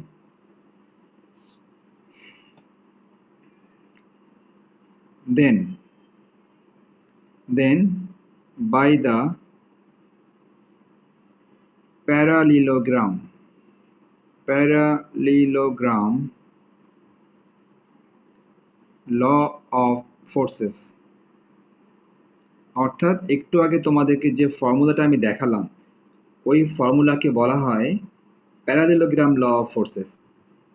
then by the parallelogram law of forces, অর্থাৎ একটু আগে তোমাদেরকে যে ফর্মুলাটা আমি দেখালাম ওই ফর্মুলাকে বলা হয় প্যারালেলোগ্রাম ল অফ ফোর্সেস।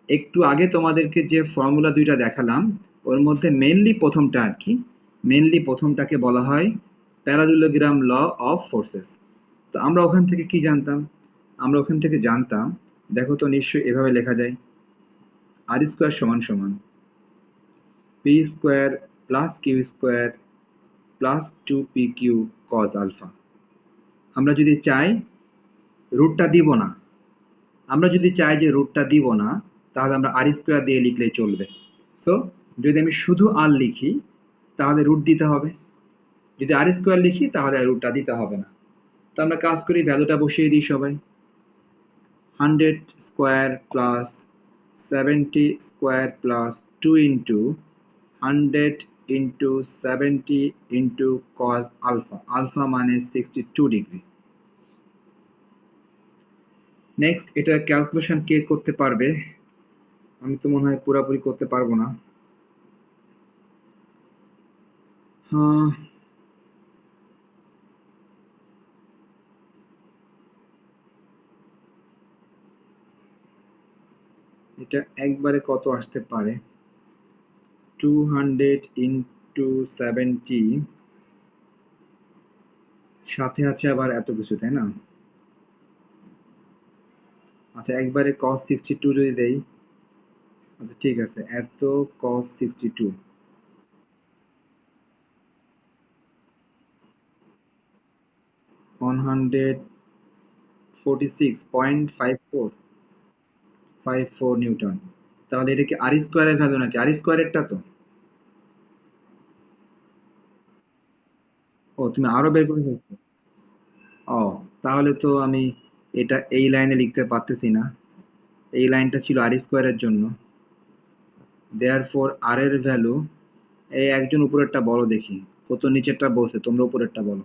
একটু আগে তোমাদেরকে যে ফর্মুলা দুইটা দেখালাম ওর মধ্যে মেনলি প্রথমটা আর কি, মেনলি প্রথমটাকে বলা হয় প্যারালেলোগ্রাম ল অফ ফোর্সেস। তো আমরা ওখান থেকে কি জানতাম? আমরা ওখান থেকে জানতাম, দেখো তো নিশ্চয়ই এভাবে লেখা যায়, আর স্কোয়ার সমান সমান p square plus Q square plus 2pq cos alpha. আমরা যদি চাই রুটটা দিব না, আমরা যদি চাই যে রুটটা দিব না, তাহলে আমরা আর স্কোয়ার দিয়ে লিখলেই চলবে। সো যদি আমি শুধু আর লিখি তাহলে রুট দিতে হবে, যদি আর স্কোয়ার লিখি তাহলে রুটটা দিতে হবে না। তো আমরা কাজ করি, ভ্যালুটা বসিয়ে দিই সবাই। 100 square plus 70 square plus 2 into 100 into 70 into cos alpha, alpha মানে 62 ডিগ্রি। নেক্সট, এটা ক্যালকুলেশন কে করতে পারবে? আমি তো মনে হয় পুরোপুরি করতে পারবো না। এটা একবারে কত আসতে পারে? 200 ইন্টু 70, সাথে আছে আবার এত কিছু, তাই না? আচ্ছা, একবারে cos 62 যদি দেই, আচ্ছা ঠিক আছে, এত cos 62 146.54 নিউটন। তাহলে এটা কি আর স্কোয়ারের ভ্যালু নাকি? আর স্কোয়ারেরটা তো। ও, তুমি আরো বের করে ফেলছো। ও, তাহলে তো আমি এটা এই লাইনে লিখতে পারতেছি না, এই লাইনটা ছিল আর স্কোয়ারের জন্য। দেয়ারফর আর এর ভ্যালু, এই একজন উপরেরটা বলো দেখি, কত নিচেরটা বলছে, তোমরা উপরেরটা বলো।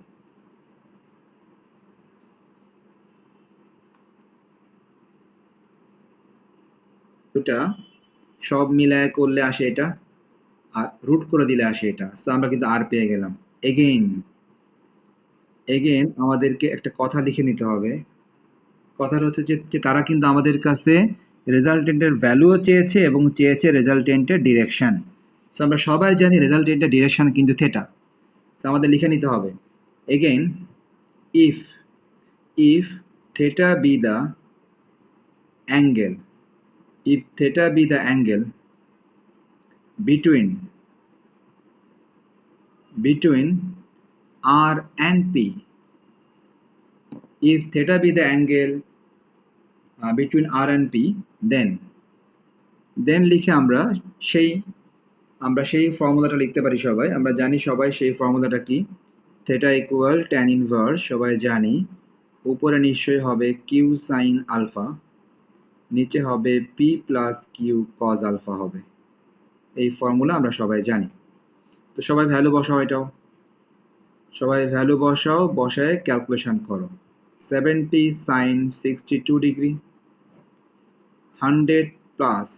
দুটা সব মিলায় করলে আসে এটা, আর রুট করে দিলে আসে এটা। তো আমরা কিন্তু আর পেয়ে গেলাম। এগেইন আমাদেরকে একটা কথা লিখে নিতে হবে। কথাটা হচ্ছে যে তারা কিন্তু আমাদের কাছে রেজাল্টেন্টের ভ্যালুও চেয়েছে এবং চেয়েছে রেজাল্টেন্টের ডিরেকশন। তো আমরা সবাই জানি রেজাল্টেন্টের ডিরেকশন কিন্তু থেটা। তো আমাদের লিখে নিতে হবে again, if if theta be the angle, if theta be the angle between R and P, if theta be the angle between R and P, then লিখে আমরা সেই ফর্মুলাটা লিখতে পারি সবাই। আমরা জানি সবাই সেই ফর্মুলাটা কি, theta equal tan inverse, সবাই জানি। উপরে নিশ্চয়ই হবে q sin আলফা, নিচে হবে p plus q cos alpha হবে। এই ফর্মুলা আমরা সবাই জানি। তো সবাই ভ্যালু বসাও, এটাও সবাই ভ্যালু বসাও, বসায় ক্যালকুলেশন করো। 70 sin 62 degree, 100 plus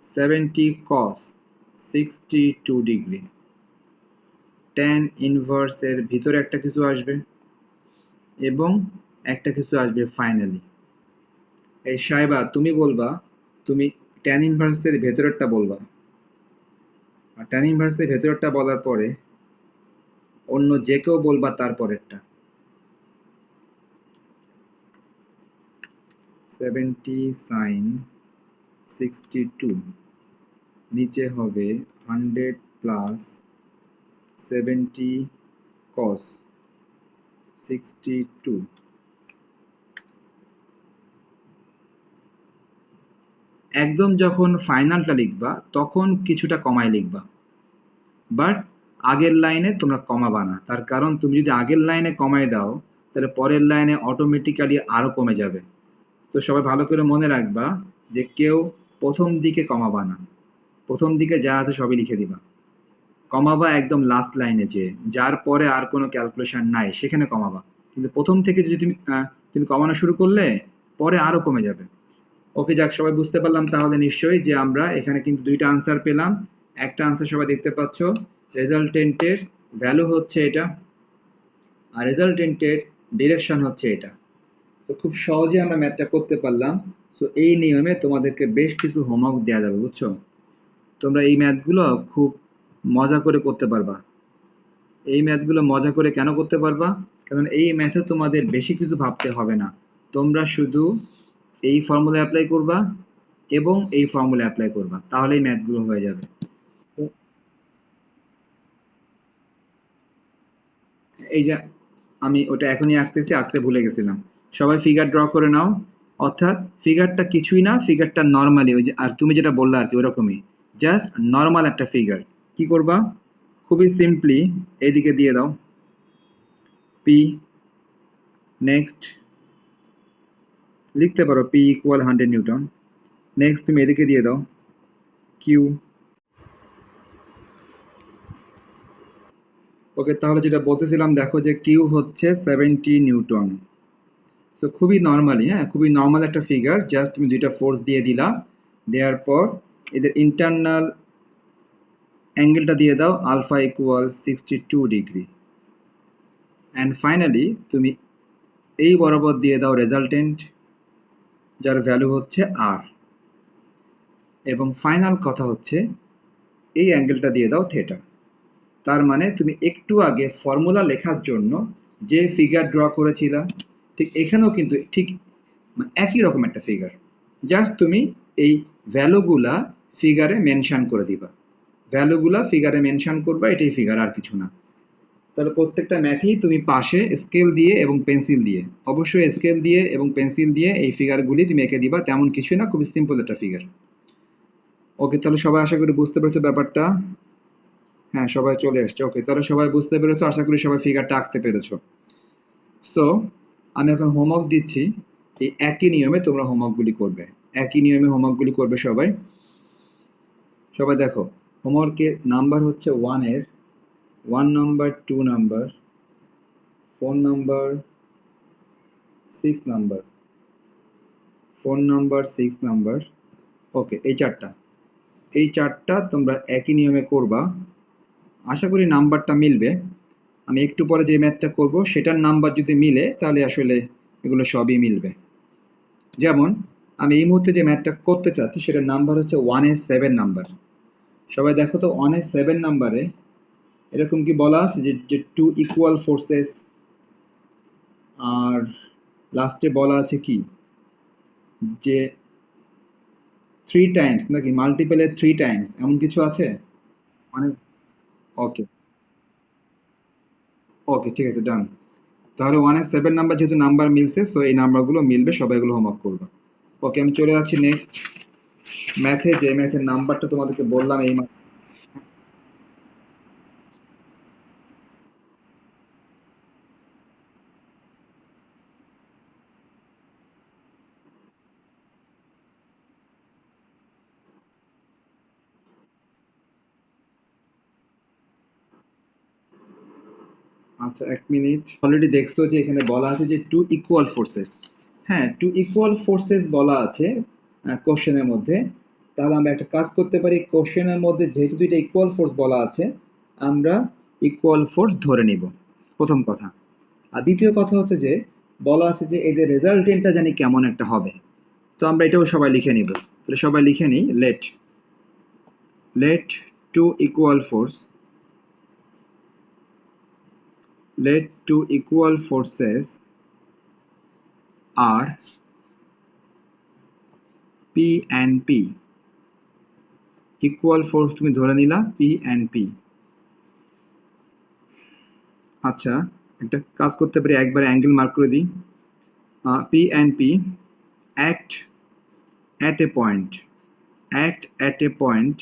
70 cos 62 degree, tan inverse এর ভিতরে একটা কিছু আসবে এবং একটা কিছু আসবে ফাইনালি। এই সাইবা, তুমি বলবা, তুমি tan ইনভার্স এর ভেতরেরটা বলবা, আর tan ইনভার্স এর ভেতরেরটা বলার পরে অন্য যে কেউ বলবা তারপরেরটা। 70 sin 62 নিচে হবে 100 প্লাস 70 cos 62। একদম যখন ফাইনালটা লিখবা তখন কিছুটা কমায় লিখবা, বাট আগের লাইনে তোমরা কমাবা না। তার কারণ তুমি যদি আগের লাইনে কমায় দাও তাহলে পরের লাইনে অটোমেটিক্যালি আরো কমে যাবে। তো সবাই ভালো করে মনে রাখবা যে কেউ প্রথম দিকে কমাবা না, প্রথম দিকে যা আছে সবই লিখে দিবা। কমাবা একদম লাস্ট লাইনে, যে যার পরে আর কোনো ক্যালকুলেশন নাই সেখানে কমাবা। কিন্তু প্রথম থেকে যদি তুমি কমানো শুরু করলে পরে আরো কমে যাবে। ওকে, যাক, সবাই বুঝতে পারলাম তাহলে নিশ্চয়ই যে আমরা এখানে কিন্তু দুইটা আনসার পেলাম। একটা আনসার সবাই দেখতে পাচ্ছ, রেজাল্টেন্টের ভ্যালু হচ্ছে এটা আর রেজাল্টেন্টের ডিরেকশন হচ্ছে এটা। তো খুব সহজে আমরা ম্যাথটা করতে পারলাম। তো এই নিয়মে তোমাদেরকে বেশ কিছু হোমওয়ার্ক দেওয়া যাবে, বুঝছো? তোমরা এই ম্যাথগুলো খুব মজা করে করতে পারবা। এই ম্যাথগুলো মজা করে কেন করতে পারবা? কারণ এই ম্যাথে তোমাদের বেশি কিছু ভাবতে হবে না। তোমরা শুধু এই ফর্মুলা অ্যাপ্লাই করবা এবং এই ফর্মুলা অ্যাপ্লাই করবা, তাহলেই ম্যাথগুলো হয়ে যাবে। এই যে আমি ওটা এখনই আঁকতেছি, আঁকতে ভুলে গেছিলাম। সবাই ফিগার ড্র করে নাও। অর্থাৎ ফিগারটা কিছুই না, ফিগারটা নর্মালি ওই যে আর তুমি যেটা বললা আর কি ওরকমই, জাস্ট নর্মাল একটা ফিগার। কি করবা? খুবই সিম্পলি এইদিকে দিয়ে দাও পি, নেক্সট লিখতে পারো পি ইকুয়াল 100 নিউটন। নেক্সট তুমি এদিকে দিয়ে দাও কিউ। ওকে, তাহলে যেটা বলতেছিলাম দেখো যে কিউ হচ্ছে 70 নিউটন। তো খুবই নর্মালি, হ্যাঁ, খুবই নর্মাল একটা ফিগার। জাস্ট তুমি দুইটা ফোর্স দিয়ে দিলা, দেওয়ার পর এদের ইন্টারনাল অ্যাঙ্গেলটা দিয়ে দাও alpha equal 62 degree. And finally তুমি এই বরাবর দিয়ে দাও রেজাল্টেন্ট, যার ভ্যালু হচ্ছে আর। এবং ফাইনাল কথা হচ্ছে এই অ্যাঙ্গেলটা দিয়ে দাও থিটা। তার মানে তুমি একটু আগে ফর্মুলা লেখার জন্য যে ফিগার ড্র করেছিলা, ঠিক এখানেও কিন্তু ঠিক একই রকম একটা ফিগার। জাস্ট তুমি এই ভ্যালুগুলা ফিগারে মেনশন করে দিবা, ভ্যালুগুলা ফিগারে মেনশন করবা, এটাই ফিগার, আর কিছু না। তাহলে প্রত্যেকটা ম্যাথেই তুমি পাশে স্কেল দিয়ে এবং পেন্সিল দিয়ে, অবশ্যই স্কেল দিয়ে এবং পেন্সিল দিয়ে এই ফিগারগুলি তুমি এঁকে দিবা। তেমন কিছুই না, খুবই সিম্পল একটা ফিগার। ওকে, তাহলে সবাই আশা করি বুঝতে পেরেছো ব্যাপারটা। হ্যাঁ, সবাই চলে এসছে। ওকে, তাহলে সবাই বুঝতে পেরেছো, আশা করি সবাই ফিগারটা আঁকতে পেরেছো। সো আমি এখন হোমওয়ার্ক দিচ্ছি, এই একই নিয়মে তোমরা হোমওয়ার্কগুলি করবে, একই নিয়মে হোমওয়ার্কগুলি করবে সবাই। সবাই দেখো, হোমওয়ার্কের নাম্বার হচ্ছে 1 এর 1 number, 2 number, 4 number, 6 number, 4 number, 6 number. Okay, এই চারটা তোমরা একই নিয়মে করবা। আশা করি নাম্বারটা মিলবে। আমি একটু পরে যে ম্যাথটা করব সেটার নাম্বার যদি মিলে তাহলে আসলে এগুলো সবই মিলবে। যেমন আমি এই মুহূর্তে যে ম্যাথটা করতে চাচ্ছি সেটার নাম্বার হচ্ছে 1 এর 7 নাম্বার। সবাই দেখো তো 1 এর 7 নাম্বারে এরকম কি বলা আছে যে 2 ইকুয়াল ফোর্সেস, আর লাস্টে বলা আছে কি যে 3 টাইমস, নাকি মাল্টিপলের 3 টাইমস, এমন কিছু আছে মানে? ওকে, ওকে, ঠিক আছে, ডান। তাহলে 1 এর 7 নাম্বার যেহেতু নাম্বার মিলছে, সো এই নাম্বারগুলো মিলবে, সবাই এগুলো হোমওয়ার্ক করবে। ওকে, আমি চলে যাচ্ছি নেক্সট ম্যাথে, যে ম্যাথের নাম্বারটা তোমাদেরকে বললাম এই। আচ্ছা, 1 মিনিট। অলরেডি দেখছো যে এখানে বলা আছে যে 2 ইকুয়াল ফোর্সেস। হ্যাঁ, 2 ইকুয়াল ফোর্সেস বলা আছে কোশ্চেনের মধ্যে। তাহলে আমরা একটা কাজ করতে পারি, কোশ্চেনের মধ্যে যেহেতু দুইটা ইকুয়াল ফোর্স বলা আছে, আমরা ইকুয়াল ফোর্স ধরে নিব, প্রথম কথা। আর দ্বিতীয় কথা হচ্ছে যে বলা আছে যে এদের রেজাল্টেন্টটা জানি কেমন একটা হবে। তো আমরা এটাও সবাই লিখে নিব। তাহলে সবাই লিখে নিই, let 2 equal force, let 2 equal forces are P and P, equal force তুমি ধরে নিলা পি অ্যান্ড পি। আচ্ছা, একটা কাজ করতে পারি, একবার অ্যাঙ্গেল মার্ক করে দিই। P and P act at a point, act at a point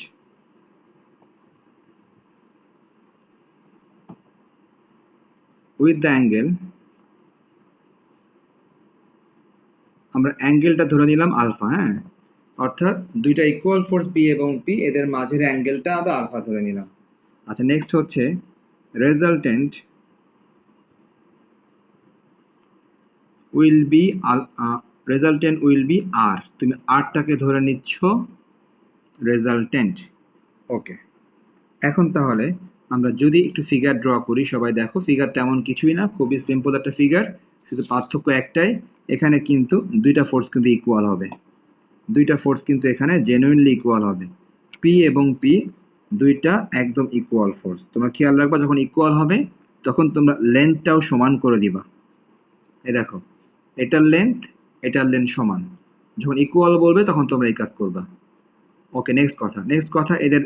with the angle, আমরা অ্যাঙ্গেলটা ধরে নিলাম আলফা। হ্যাঁ, অর্থাৎ দুইটা ইকুয়াল ফোর্স পি এবং পি, এদের মাঝের অ্যাঙ্গেলটা আমরা আলফা ধরে নিলাম। আচ্ছা, নেক্সট হচ্ছে resultant will be resultant will be R, তুমি আরটাকে ধরে নিচ্ছ রেজাল্টেন্ট। ওকে, এখন তাহলে আমরা যদি একটু ফিগার ড্র করি, সবাই দেখো ফিগার তেমন কিছুই না, খুবই সিম্পল একটা ফিগার, শুধু পার্থক্য একটাই, এখানে কিন্তু দুইটা ফোর্স কিন্তু ইকুয়াল হবে, দুইটা ফোর্স কিন্তু এখানে জেনুইনলি ইকুয়াল হবে, পি এবং পি দুইটা একদম ইকুয়াল ফোর্স। তোমরা খেয়াল রাখবা যখন ইকুয়াল হবে তখন তোমরা লেন্থটাও সমান করে দিবা। এই দেখো, এটার লেন্থ সমান, যখন ইকুয়াল বলবে তখন তোমরা এই কাজ করবা। ওকে, নেক্সট কথা এদের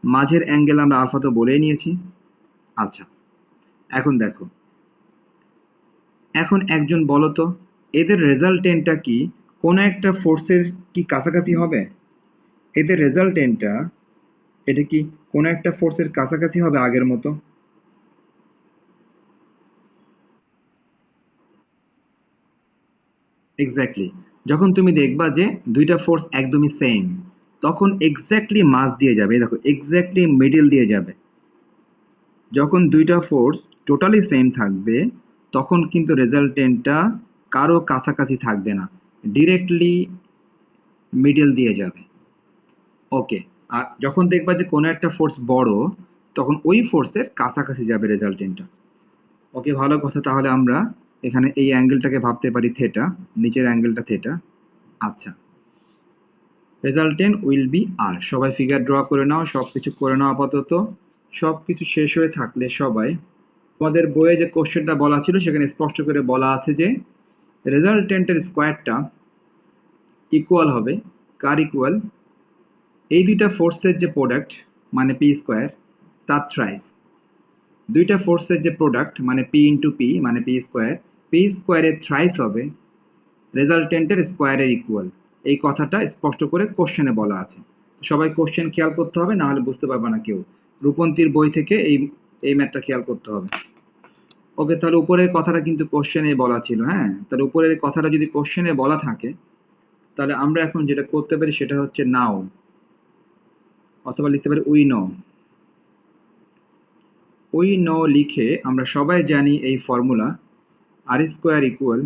মাঝের অ্যাঙ্গেল আমরা আলফা তো বলেই নিয়েছি। আচ্ছা, এখন দেখো, এখন একজন বলো তো এদের রেজাল্টেন্টটা কি কোনো একটা ফোর্সের কি কাছাকাছি হবে? এদের রেজাল্টেন্টটা এটা কি কোনো একটা ফোর্সের কাছাকাছি হবে আগের মতো? এক্স্যাক্টলি, যখন তুমি দেখবা যে দুইটা ফোর্স একদমই সেম, তখন এক্স্যাক্টলি মাস দিয়ে যাবে, দেখো এক্স্যাক্টলি মিডল দিয়ে যাবে। যখন দুইটা ফোর্স টোটালি সেম থাকবে তখন কিন্তু রেজাল্টেন্টটা কারো কাছাকাছি থাকবে না, ডিরেক্টলি মিডল দিয়ে যাবে। ওকে, আর যখন দেখবা যে কোনো একটা ফোর্স বড় তখন ওই ফোর্সের কাছাকাছি যাবে রেজাল্টেন্টটা। ওকে, ভালো কথা, তাহলে আমরা এখানে এই অ্যাঙ্গেলটাকে ভাবতে পারি থেটা, নিচের অ্যাঙ্গেলটা থেটা। আচ্ছা, রেজাল্টেন্ট উইল বি আর, সবাই ফিগার ড্র করে নাও, সব কিছু করে নাও আপাতত। সব কিছু শেষ হয়ে থাকলে সবাই, আমাদের বইয়ে যে কোশ্চেনটা বলা ছিল সেখানে স্পষ্ট করে বলা আছে যে রেজাল্টেন্টের স্কোয়ারটা ইকুয়াল হবে কার ইকুয়াল, এই দুইটা ফোর্সের যে প্রোডাক্ট মানে পি স্কোয়ার তার থ্রাইস, দুইটা ফোর্সের যে প্রোডাক্ট মানে পি ইন্টু পি মানে পি স্কোয়ারের থ্রাইস হবে রেজাল্টেন্টের স্কোয়ারের ইকুয়াল। এই কথাটা স্পষ্ট করে কোশ্চেনে বলা আছে, সবাই কোশ্চেন খেয়াল করতে হবে, না হলে বুঝতে পারবে না কেউ। রূপন্তীর বই থেকে এই ম্যাথটা খেয়াল করতে হবে। ওকে, তাহলে উপরের কথাটা কিন্তু কোশ্চেনে বলা ছিল। হ্যাঁ, তাহলে উপরের কথাটা যদি কোশ্চেনে বলা থাকে তাহলে আমরা এখন যেটা করতে পারি সেটা হচ্ছে নাও, অথবা লিখতে পারি উই নো লিখে আমরা সবাই জানি এই formula R square equal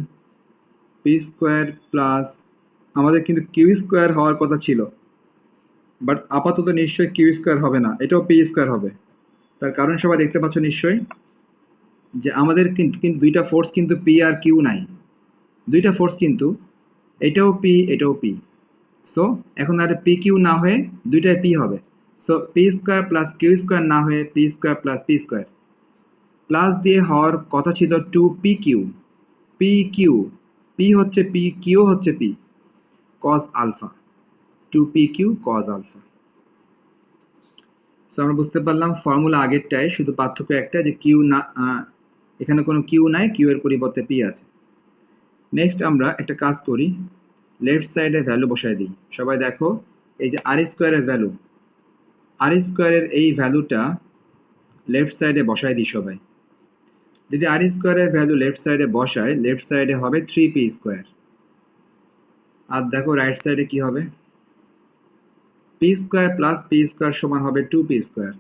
P square plus, আমাদের কিন্তু কিউ স্কোয়ার হওয়ার কথা ছিল, বাট আপাতত নিশ্চয়ই কিউ স্কোয়ার হবে না, এটাও পি স্কোয়ার হবে। তার কারণ সবাই দেখতে পাচ্ছ নিশ্চয়ই যে আমাদের কিন্তু কিন্তু দুইটা ফোর্স কিন্তু পি আর কিউ নাই, দুইটা ফোর্স কিন্তু এটাও পি এটাও পি। সো এখন আর পি কিউ না হয়ে দুইটাই পি হবে। So P square plus Q square না হয়ে P square plus P square, plus দিয়ে হওয়ার কথা ছিল two P Q, P Q, P হচ্ছে পি, কিউ হচ্ছে P, cos alpha, two P Q cos alpha. So আমরা বুঝতে পারলাম ফর্মুলা আগেরটাই, শুধু পার্থক্য একটা যে কিউ না, এখানে কোনো কিউ নাই, কিউ এর পরিবর্তে পি আছে। নেক্সট আমরা একটা কাজ করি, লেফট সাইডে ভ্যালু বসাই দিই। সবাই দেখো, এই যে আর স্কোয়ারের ভ্যালু, আর স্কোয়ারের এই ভ্যালুটা লেফট সাইডে বসাই দিই সবাই। যদি আর স্কোয়ারের ভ্যালু লেফট সাইডে বসায়, লেফট সাইডে হবে থ্রি পি স্কোয়ার, আর দেখো রাইট সাইডে কি হবে, P square plus P square সমান হবে টু পি স্কোয়ার।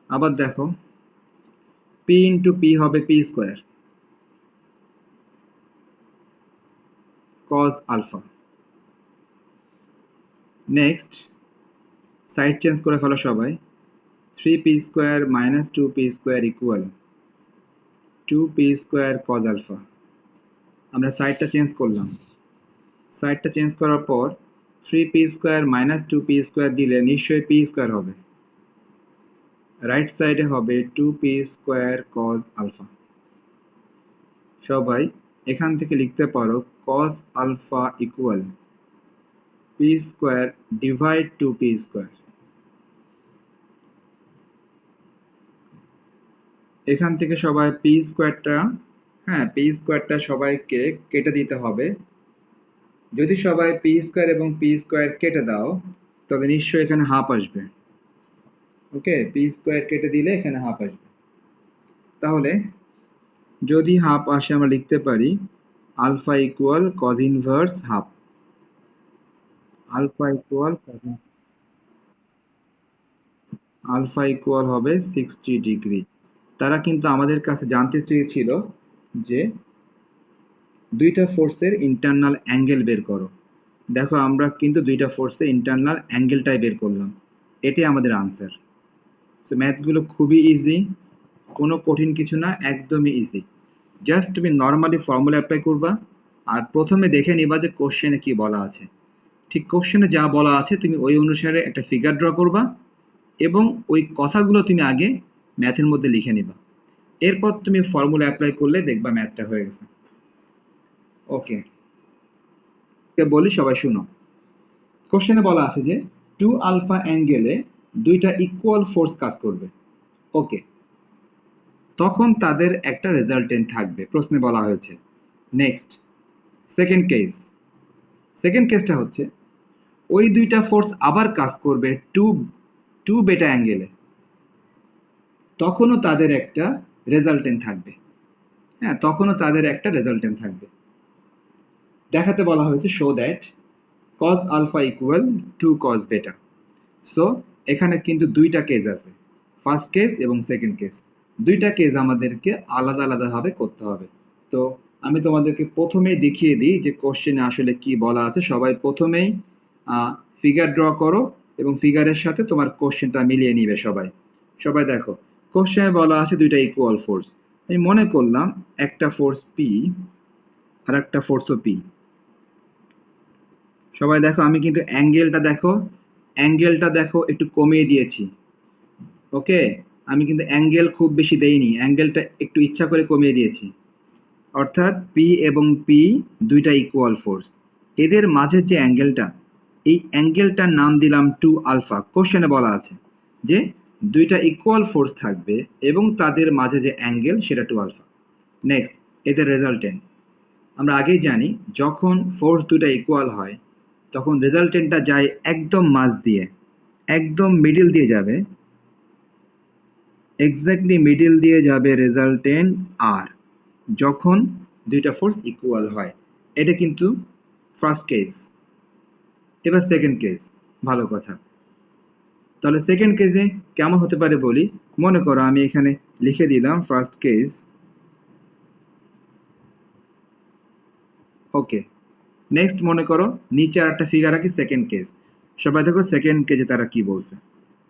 আবার দেখো পি ইন্টু পি হবে P square cos alpha. Next side change করে ফেলো সবাই, three P square minus two P square equal two P square cos alpha. আমরা সাইডটা চেঞ্জ করলাম, সাইডটা চেঞ্জ করার পর three P square minus two P square দিলে নিশ্চয়ই পি স্কোয়ার হবে, রাইট সাইডে হবে two P square cos alpha. সবাই এখান থেকে লিখতে পারো cos alpha equal p square divide 2p square. এখান থেকে সবাই p স্কয়ারটা, হ্যাঁ p স্কয়ারটা সবাইকে কেটে দিতে হবে। যদি সবাই p স্কয়ার এবং p স্কয়ার কেটে দাও তবে নিশ্চয়ই এখানে হাফ আসবে। ওকে, p স্কয়ার কেটে দিলে এখানে হাফ আসবে। তাহলে যদি হাফ আসে আমরা লিখতে পারি alpha equal cos inverse half. Alpha equal হবে 60 ডিগ্রি। তারা কিন্তু আমাদের কাছে জানতে চেয়েছিল যে দুইটা ফোর্সের ইন্টারনাল অ্যাঙ্গেল বের করো। দেখো আমরা কিন্তু দুইটা ফোর্সের ইন্টারনাল অ্যাঙ্গেলটাই বের করলাম, এটাই আমাদের আনসার। সো ম্যাথগুলো খুবই ইজি, কোনো কঠিন কিছু না, একদমই ইজি। জাস্ট তুমি নর্মালি ফর্মুলা অ্যাপ্লাই করবা আর প্রথমে দেখে নিবা যে কোশ্চেনে কি বলা আছে। ঠিক কোশ্চেনে যা বলা আছে তুমি ওই অনুসারে একটা ফিগার ড্র করবা এবং ওই কথাগুলো তুমি আগে ম্যাথের মধ্যে লিখে নিবা। এরপর তুমি ফর্মুলা অ্যাপ্লাই করলে দেখবা ম্যাথটা হয়ে গেছে। ওকে, বলি সবাই শুনো। কোশ্চেনে বলা আছে যে 2 আলফা অ্যাঙ্গেলে দুইটা ইকুয়াল ফোর্স কাজ করবে। ওকে, তখন তাদের একটা রেজাল্টেন্ট থাকবে, প্রশ্নে বলা হয়েছে। Next second case. সেকেন্ড কেসটা হচ্ছে ওই দুইটা ফোর্স আবার কাজ করবে টু বেটা অ্যাঙ্গেলে, তখনও তাদের একটা রেজাল্টেন্ট থাকবে। হ্যাঁ, তখনও তাদের একটা রেজাল্টেন্ট থাকবে। দেখাতে বলা হয়েছে show that cos alpha equal 2 cos beta. So এখানে কিন্তু দুইটা কেস আছে, ফার্স্ট কেস এবং সেকেন্ড কেস। দুইটা কেস আমাদেরকে আলাদা আলাদাভাবে করতে হবে। তো আমি তোমাদেরকে প্রথমেই দেখিয়ে দিই যে কোশ্চেনে আসলে কি বলা আছে। সবাই প্রথমেই ফিগার ড্র করো এবং ফিগারের সাথে তোমার কোশ্চেনটা মিলিয়ে নিবে সবাই। সবাই দেখো, কোশ্চেনে বলা আছে দুইটা ইকুয়াল ফোর্স। আমি মনে করলাম একটা ফোর্স পি আর একটা ফোর্সও পি। সবাই দেখো, আমি কিন্তু অ্যাঙ্গেলটা দেখো একটু কমিয়ে দিয়েছি। ওকে, আমি কিন্তু অ্যাঙ্গেল খুব বেশি দেইনি, অ্যাঙ্গেলটা একটু ইচ্ছা করে কমিয়ে দিয়েছি। অর্থাৎ পি এবং পি দুইটা ইকুয়াল ফোর্স, এদের মাঝে যে অ্যাঙ্গেলটা, এই অ্যাঙ্গেলটার নাম দিলাম 2 আলফা। কোশ্চেনে বলা আছে যে দুইটা ইকুয়াল ফোর্স থাকবে এবং তাদের মাঝে যে অ্যাঙ্গেল সেটা 2 আলফা। নেক্সট, এদের রেজাল্টেন্ট আমরা আগেই জানি, যখন ফোর্স দুইটা ইকুয়াল হয় তখন রেজাল্টেন্টটা যায় একদম মাঝ দিয়ে, একদম মিডিল দিয়ে যাবে, এক্স্যাক্টলি মিডিল দিয়ে যাবে রেজাল্টেন্ট আর, যখন দুইটা ফোর্স ইকুয়াল হয়। এটা কিন্তু ফার্স্ট কেস। এবার সেকেন্ড কেস, ভালো কথা। তাহলে সেকেন্ড কেসে কেমন হতে পারে বলি। মনে করো আমি এখানে লিখে দিলাম ফার্স্ট কেস। ওকে, নেক্সট মনে করো নিচে আর একটা ফিগার আঁকি, সেকেন্ড কেস। সবাই দেখো সেকেন্ড কেসে তারা কি বলছে।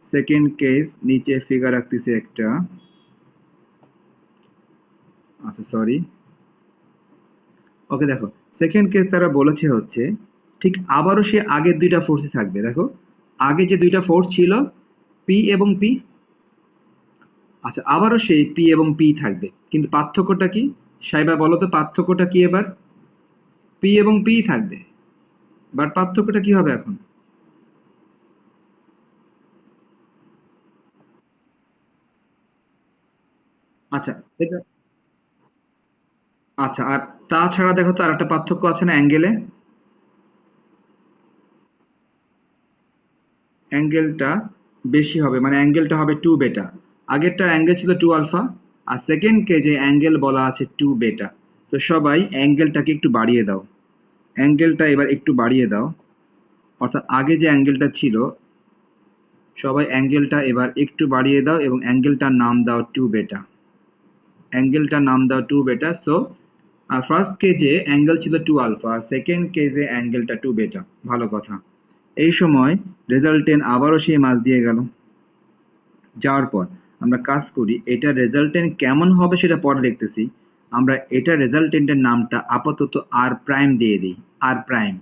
সেকেন্ড কেস নিচে ফিগার আঁকতেছে একটা, আচ্ছা সরি। ওকে, দেখো সেকেন্ড কেস তারা বলেছে হচ্ছে ঠিক আবারও সে আগের দুইটা ফোর্সই থাকবে। দেখো আগে যে দুইটা ফোর্স ছিল পি এবং পি, আচ্ছা আবারও সেই পি এবং পি থাকবে, কিন্তু পার্থক্যটা কি? সাইবা বলো তো পার্থক্যটা কি? এবার পি এবং পি থাকবে, বাট পার্থক্যটা কি হবে এখন? আচ্ছা আচ্ছা, আর তাছাড়া দেখো তো আর একটা পার্থক্য আছে না অ্যাঙ্গেলে। অ্যাঙ্গেলটা বেশি হবে, মানে অ্যাঙ্গেলটা হবে 2 বেটা। আগেরটার অ্যাঙ্গেল ছিল 2 আলফা আর সেকেন্ড কেজে অ্যাঙ্গেল বলা আছে 2 বেটা। তো সবাই অ্যাঙ্গেলটাকে একটু বাড়িয়ে দাও, অ্যাঙ্গেলটা এবার একটু বাড়িয়ে দাও। অর্থাৎ আগে যে অ্যাঙ্গেলটা ছিল, সবাই অ্যাঙ্গেলটা এবার একটু বাড়িয়ে দাও এবং অ্যাঙ্গেলটার নাম দাও 2 বেটা। অ্যাঙ্গেলটার নাম দাও 2 বেটা। সো ফার্স্ট কেজে অ্যাঙ্গেল ছিল 2 আলফা, সেকেন্ড কেজে অ্যাঙ্গেলটা 2 বেটা। ভালো কথা। এই সময় রেজাল্টেন্ট আবারও সেই মাছ দিয়ে গেল। যাওয়ার পর আমরা কাজ করি, এটার রেজাল্টেন্ট কেমন হবে সেটা পরে দেখতেছি। আমরা এটার রেজাল্টেন্টের নামটা আপাতত আর প্রাইম দিয়ে দিই, আর প্রাইম।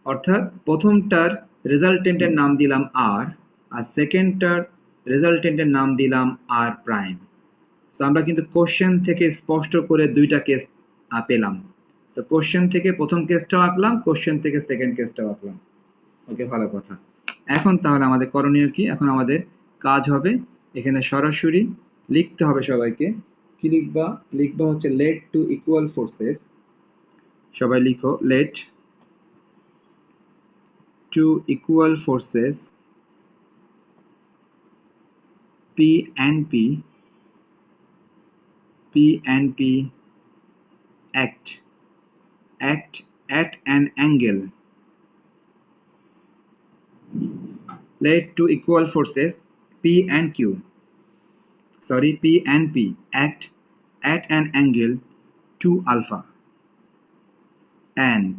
অর্থাৎ প্রথমটার রেজাল্টেন্টের নাম দিলাম আর, আর সেকেন্ডটার রেজাল্টেন্টের নাম দিলাম আর প্রাইম। তো আমরা কিন্তু কোশ্চেন থেকে স্পষ্ট করে দুইটা কেস পেলাম। তো কোশ্চেন থেকে প্রথম কেসটাও আঁকলাম, কোশ্চেন থেকে সেকেন্ড কেসটাও আঁকলাম। ওকে, ভালো কথা। এখন তাহলে আমাদের করণীয় কি? এখন আমাদের কাজ হবে এখানে সরাসরি লিখতে হবে সবাইকে। কি লিখবা? লিখবা হচ্ছে লেট টু ইকুয়াল ফোর্সেস। সবাই লিখো, let two equal forces P and P act at an angle. Let two equal forces P and P act at an angle to alpha, and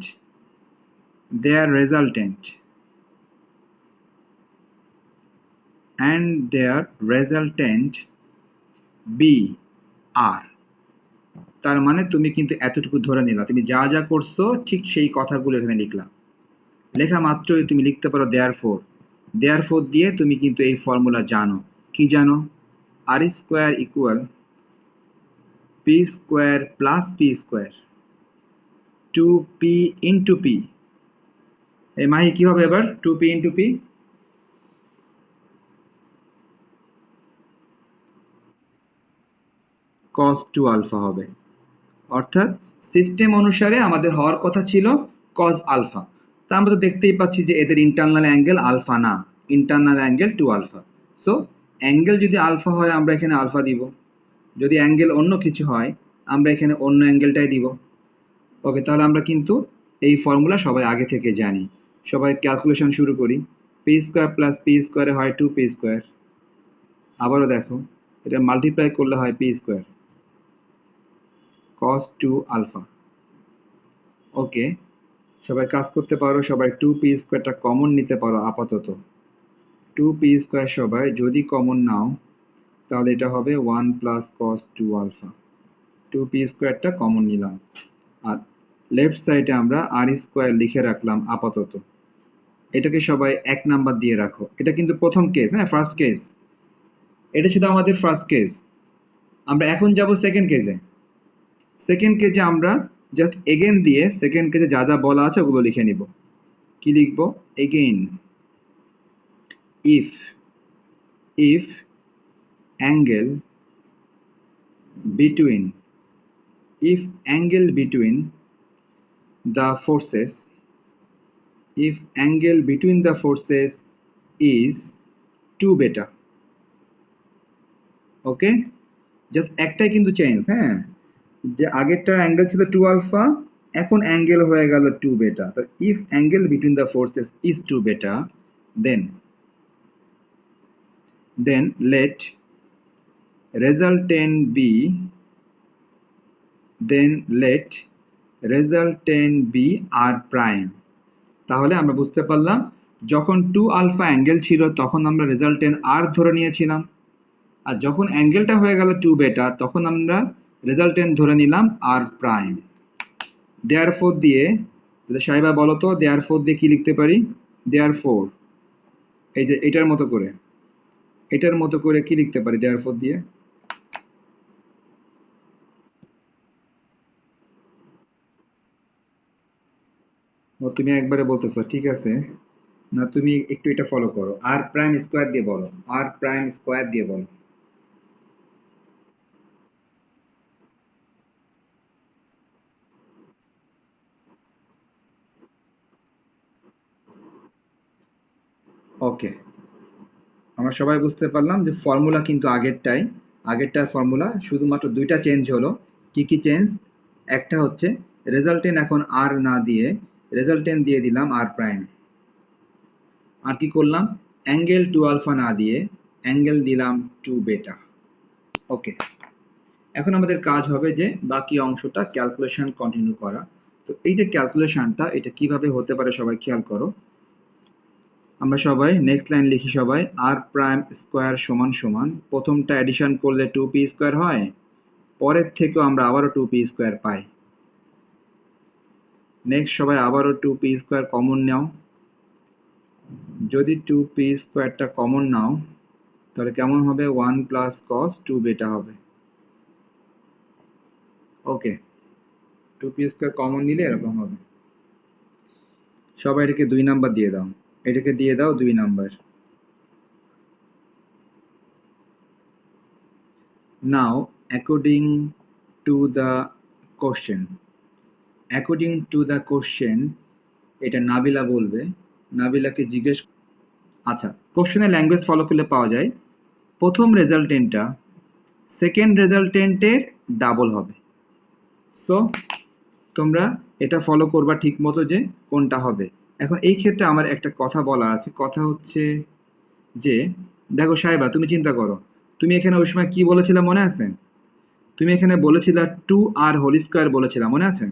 their resultant B R. তার মানে তুমি কিন্তু এতটুকু ধরে নিলা, তুমি যা যা করছো ঠিক সেই কথাগুলো এখানে লিখলা। লেখা মাত্রই তুমি লিখতে পারো দেয়ারফোর দিয়ে তুমি কিন্তু এই ফর্মুলা জানো। কি জানো? R square equal P square plus P square two P into P. এই মাহি কি হবে এবার? Two P into P cos 2 alpha হবে। অর্থাৎ সিস্টেম অনুসারে আমাদের হওয়ার কথা ছিল cos আলফা। তা আমরা তো দেখতেই পাচ্ছি যে এদের ইন্টারনাল অ্যাঙ্গেল আলফা না, internal angle 2 alpha. So angle যদি আলফা হয় আমরা এখানে আলফা দিব, যদি অ্যাঙ্গেল অন্য কিছু হয় আমরা এখানে অন্য অ্যাঙ্গেলটাই দিব। ওকে, তাহলে আমরা কিন্তু এই ফর্মুলা সবাই আগে থেকে জানি। সবাই ক্যালকুলেশন শুরু করি। পি স্কোয়ার প্লাস পি স্কোয়ারে হয় 2p স্কোয়ার। আবারও দেখো, এটা মাল্টিপ্লাই করলে হয় পি স্কোয়ার cos 2 আলফা। ওকে, সবাই কাজ করতে পারো, সবাই 2p স্কোয়ারটা কমন নিতে পারো আপাতত। 2p স্কোয়ার সবাই যদি কমন নাও তাহলে এটা হবে 1 প্লাস cos 2 আলফা। 2p স্কোয়ারটা কমন নিলাম, আর লেফট সাইডে আমরা আর স্কোয়ার লিখে রাখলাম আপাতত। এটাকে সবাই 1 নাম্বার দিয়ে রাখো। এটা কিন্তু প্রথম কেস, হ্যাঁ, ফার্স্ট কেস। এটা ছিল আমাদের ফার্স্ট কেস। আমরা এখন যাব সেকেন্ড কেসে। সেকেন্ড কেসে আমরা জাস্ট এগেন দিয়ে সেকেন্ড কেসে যা যা বলা আছে ওগুলো লিখে নিব। কি লিখবো? Again if angle between the forces is 2 beta. Okay, just একটাই কিন্তু চেঞ্জ, হ্যাঁ, যে আগেরটার অ্যাঙ্গেল ছিল 2 আলফা, এখন অ্যাঙ্গেল হয়ে গেল 2 বেটা। তো if angle between the forces is 2 বেটা, then let resultant be r prime. তাহলে আমরা বুঝতে পারলাম যখন 2 আলফা অ্যাঙ্গেল ছিল তখন আমরা রেজাল্টেন্ট r ধরে নিয়েছিলাম, আর যখন অ্যাঙ্গেলটা হয়ে গেল 2 বেটা তখন আমরা রেজাল্টেন্ট ধরে নিলাম r প্রাইম। দেয়ারফোর দিয়ে, সাহেবা বলো তো দেয়ারফোর দিয়ে কি লিখতে পারি? দেয়ারফোর এই যে এটার মতো করে কি লিখতে পারি দেয়ারফোর দিয়ে? ও তুমি একবারে বলতেছো, ঠিক আছে, না তুমি একটু এটা ফলো করো, আর প্রাইম স্কোয়ার দিয়ে বলো, আর প্রাইম স্কোয়ার দিয়ে বলো। ওকে, আমরা সবাই বুঝতে পারলাম যে ফর্মুলা কিন্তু আগেরটার ফর্মুলা, শুধুমাত্র দুইটা চেঞ্জ হলো। কি কি চেঞ্জ? একটা হচ্ছে রেজাল্টেন্ট এখন আর না দিয়ে রেজাল্টেন্ট দিয়ে দিলাম আর প্রাইম। আর কি করলাম? অ্যাঙ্গেল 2 আলফা না দিয়ে অ্যাঙ্গেল দিলাম 2 বেটা। ওকে, এখন আমাদের কাজ হবে যে বাকি অংশটা ক্যালকুলেশন কন্টিনিউ করা। তো এই যে ক্যালকুলেশনটা এটা কিভাবে হতে পারে সবাই খেয়াল করো। আমরা সবাই নেক্সট লাইন লিখি, সবাই আর প্রাইম স্কোয়ার সমান সমান, প্রথমটা এডিশন করলে 2p স্কোয়ার হয়, পরের থেকেও আমরা আবারও 2p স্কোয়ার পাই। নেক্সট সবাই আবারও 2p স্কোয়ার কমন নাও। যদি 2p স্কোয়ারটা কমন নাও তাহলে কেমন হবে? 1 প্লাস cos 2 বেটা হবে। ওকে, 2p² কমন নিলে এরকম হবে। সবাই এটাকে 2 নাম্বার দিয়ে দাও, এটাকে দিয়ে দাও 2 number. Now according to the question, according to the question এটা নাবিলা বলবে। নাবিলাকে জিজ্ঞেস, আচ্ছা কোশ্চেনের ল্যাঙ্গুয়েজ ফলো করলে পাওয়া যায় প্রথম রেজাল্টেন্টটা সেকেন্ড রেজাল্টেন্টের ডাবল হবে। সো তোমরা এটা ফলো করবা ঠিক মতো যে কোনটা হবে। এখন এই ক্ষেত্রে আমার একটা কথা বলার আছে, কথা হচ্ছে যে দেখো সাহেবা তুমি চিন্তা করো, তুমি এখানে ওই সময় কি বলেছিলে মনে আছে? তুমি এখানে বলেছিলা 2r² বলেছিলা মনে আছে?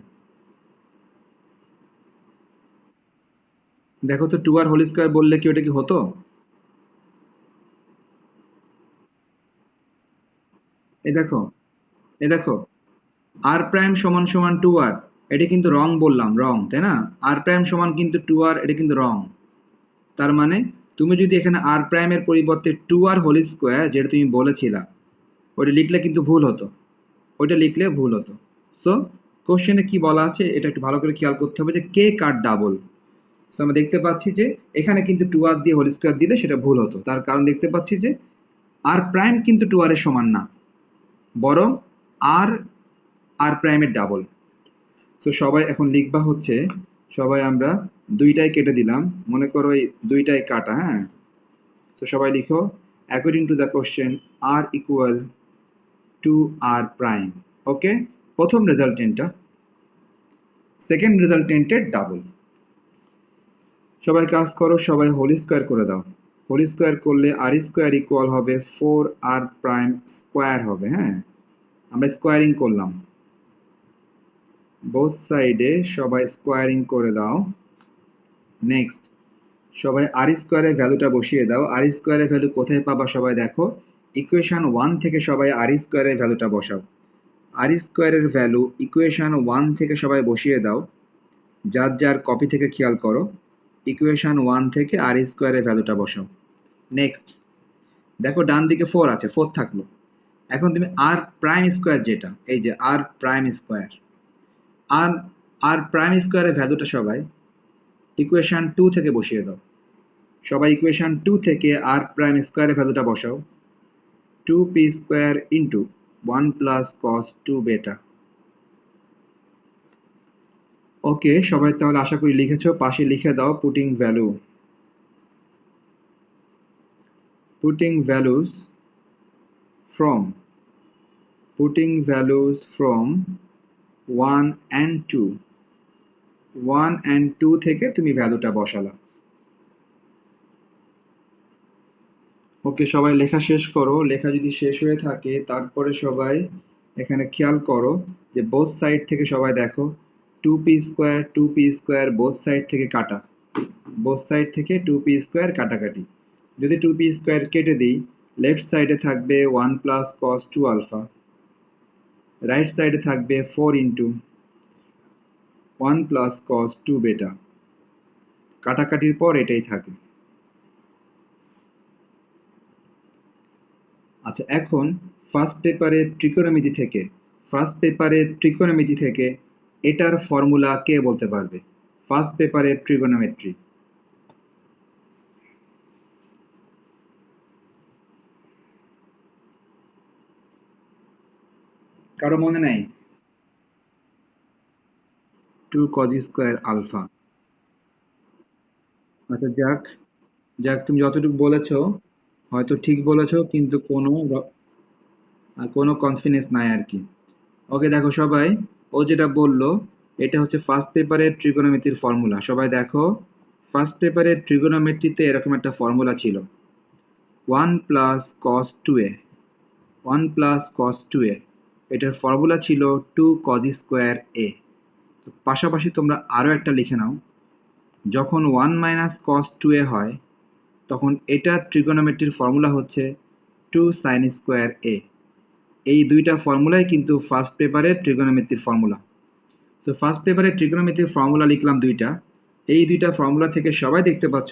দেখো তো 2r² বললে কি ওটা কি হতো? এ দেখো, এ দেখো r প্রাইম সমান সমান 2r, এটা কিন্তু রং বললাম, রং তাই না? r প্রাইম সমান কিন্তু 2r, এটা কিন্তু রং। তার মানে তুমি যদি এখানে r প্রাইমের পরিবর্তে 2r² যেটা তুমি বলেছিলা ওটা লিখলে কিন্তু ভুল হতো, ওইটা লিখলে ভুল হতো। সো কোশ্চেনে কি বলা আছে এটা একটু ভালো করে খেয়াল করতে হবে যে কে কার ডাবল। সো আমরা দেখতে পাচ্ছি যে এখানে কিন্তু 2r দিয়ে হোল² দিলে সেটা ভুল হতো, তার কারণ দেখতে পাচ্ছি যে r প্রাইম কিন্তু 2r এর সমান না, বরং r r প্রাইমের ডাবল। তো সবাই এখন লিখবা হচ্ছে, সবাই আমরা দুইটাই কেটে দিলাম, মনে করো এই দুইটাই কাটা, হ্যাঁ। তো সবাই লিখো according to the question r equal to r prime. Okay, প্রথম রেজাল্টেন্টটা সেকেন্ড রেজাল্টেন্টের ডাবল। সবাই কাজ করো, সবাই হোল² করে দাও। হোল² করলে r² ইকুয়াল হবে 4r প্রাইম স্কোয়ার হবে, হ্যাঁ। আমরা স্কোয়ারিং করলাম, বোথ সাইডে সবাই স্কোয়ারিং করে দাও। নেক্সট সবাই r² এর ভ্যালুটা বসিয়ে দাও। r² এর ভ্যালু কোথায় পাবা সবাই দেখো, ইকুয়েশন 1 থেকে সবাই r² এর ভ্যালুটা বসাও। r² এর ভ্যালু ইকুয়েশন 1 থেকে সবাই বসিয়ে দাও, যার যার কপি থেকে খেয়াল করো, ইকুয়েশন 1 থেকে r² এর ভ্যালুটা বসাও। নেক্সট দেখো ডান দিকে 4 আছে, 4 থাকলো। এখন তুমি r প্রাইম স্কোয়ার, যেটা এই যে r প্রাইম স্কোয়ার, আর r প্রাইম স্কোয়ারের ভ্যালুটা সবাই ইকুয়েশন 2 থেকে বসিয়ে দাও। সবাই ইকুয়েশন 2 থেকে r প্রাইম স্কোয়ারের ভ্যালুটা বসাও, 2p² ইন্টু 1 প্লাস কস 2 বেটা। ওকে সবাই তাহলে আশা করি লিখেছো, পাশে লিখে দাও putting value, putting values from, putting values from 1 and 2, 1 and 2 থেকে তুমি ভ্যালুটা বসালা। ওকে সবাই লেখা শেষ করো। লেখা যদি শেষ হয়ে থাকে তারপরে সবাই এখানে খেয়াল করো যে বোথ সাইড থেকে সবাই দেখো 2p² 2p² বোথ সাইড থেকে কাটা, বোথ সাইড থেকে 2p² কাটাকাটি। যদি 2p² কেটে দিই, লেফট সাইডে থাকবে 1 প্লাস কস 2 আলফা, রাইট সাইডে থাকবে 4 ইন্টু 1 প্লাস কস 2 বেটা। কাটাকাটির পর এটাই থাকে। আচ্ছা এখন ফার্স্ট পেপারের ট্রিকোনোমিতি থেকে, ফার্স্ট পেপারের ট্রিকোনোমিতি থেকে এটার ফর্মুলা কে বলতে পারবে? ফার্স্ট পেপারের ট্রিগোনোমেট্রি, কারো মনে নাই? 2 cos² আলফা। আচ্ছা যাক, যাক তুমি যতটুকু বলেছো হয়তো ঠিক বলেছো, কিন্তু কোনো কনফিডেন্স নাই আর কি। ওকে দেখো সবাই, ও যেটা বললো এটা হচ্ছে ফার্স্ট পেপারের ট্রিগোনোমেট্রির ফর্মুলা। সবাই দেখো ফার্স্ট পেপারের ট্রিগোনোমেট্রিতে এরকম একটা ফর্মুলা ছিল, 1 প্লাস কস 2a, 1 প্লাস কস 2a, এটার ফর্মুলা ছিল 2 cos² a। পাশাপাশি তোমরা আরও একটা লিখে নাও, যখন 1 মাইনাস কস 2a হয় তখন এটার ট্রিগোনোমেট্রির ফর্মুলা হচ্ছে 2 sin² a। এই দুইটা ফর্মুলাই কিন্তু ফার্স্ট পেপারের ট্রিগোনোমেট্রির ফর্মুলা। তো ফার্স্ট পেপারের ট্রিগোনোমেট্রির ফর্মুলা লিখলাম দুইটা, এই দুইটা ফর্মুলা থেকে সবাই দেখতে পাচ্ছ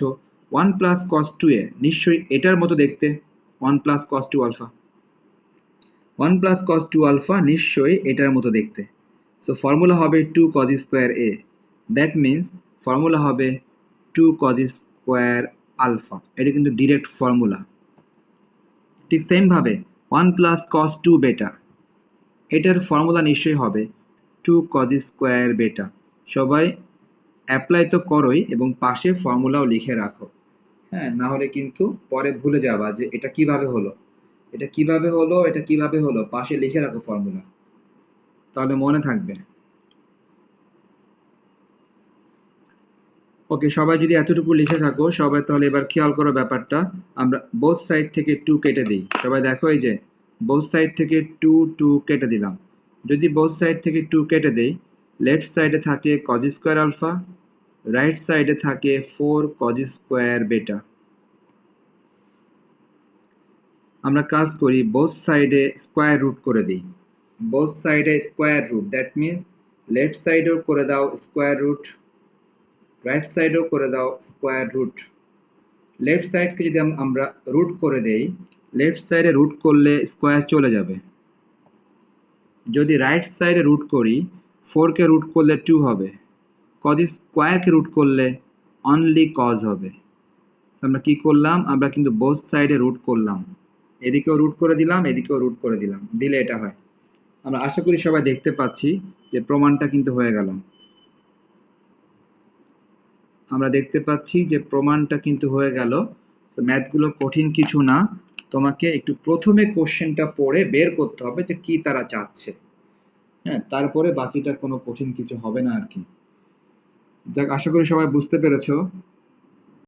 1 প্লাস কস 2a নিশ্চয়ই এটার মতো দেখতে, 1 plus cos 2 alpha, 1 plus cos 2 alpha নিশ্চয়ই এটার মতো দেখতে। সো ফর্মুলা হবে 2 cos square a, that means formula হবে 2 cos স্কয়ার আলফা। এটা কিন্তু ডিরেক্ট ফর্মুলা। ঠিক সেম ভাবে 1 প্লাস cos 2 বেটা, এটার ফর্মুলা নিশ্চয়ই হবে 2 cos স্কয়ার বেটা। সবাই অ্যাপ্লাই তো করোই এবং পাশে ফর্মুলাও লিখে রাখো, হ্যাঁ, না হলে কিন্তু পরে ভুলে যাবা যে এটা কিভাবে হলো, এটা কিভাবে হলো, এটা কিভাবে হলো, পাশে লিখে রাখো ফর্মুলা, তাহলে মনে থাকবে। ওকে, সবাই যদি এতটুকু লিখে থাকো সবাই, তাহলে এবার খেয়াল করো ব্যাপারটা। আমরা বোথ সাইড থেকে 2 কেটে দিই। সবাই দেখো, এই যে বোথ সাইড থেকে 2 কেটে দিলাম। যদি বোথ সাইড থেকে 2 কেটে দেই, লেফট সাইডে থাকে cos স্কয়ার আলফা, রাইট সাইডে থাকে 4 cos স্কয়ার বেটা। আমরা কাজ করি, বোথ সাইডে স্কয়ার রুট করে দিই। বোথ সাইডে square root, that means left সাইডেও করে দাও স্কয়ার রুট, রাইট সাইডেও করে দাও স্কয়ার রুট। লেফট সাইডকে যদি আমরা রুট করে দেই, লেফট সাইডে রুট করলে স্কয়ার চলে যাবে। যদি রাইট সাইডে রুট করি, 4 কে রুট করলে 2 হবে, cos স্কয়ারকে রুট করলে অনলি cos হবে। আমরা কি করলাম, আমরা কিন্তু বোথ সাইডে রুট করলাম, এদিকেও রুট করে দিলাম, এদিকেও রুট করে দিলাম, দিলে এটা হয়। আমরা আশা করি সবাই দেখতে পাচ্ছি যে প্রমাণটা কিন্তু হয়ে গেল। আমরা দেখতে পাচ্ছি যে প্রমাণটা কিন্তু হয়ে গেল। তো ম্যাথগুলো কঠিন কিছু না, তোমাকে একটু প্রথমে কোশ্চেনটা পড়ে বের করতে হবে যে কি তারা চাচ্ছে, হ্যাঁ, তারপরে বাকিটা কোনো কঠিন কিছু হবে না আর কি। যাক, আশা করি সবাই বুঝতে পেরেছো।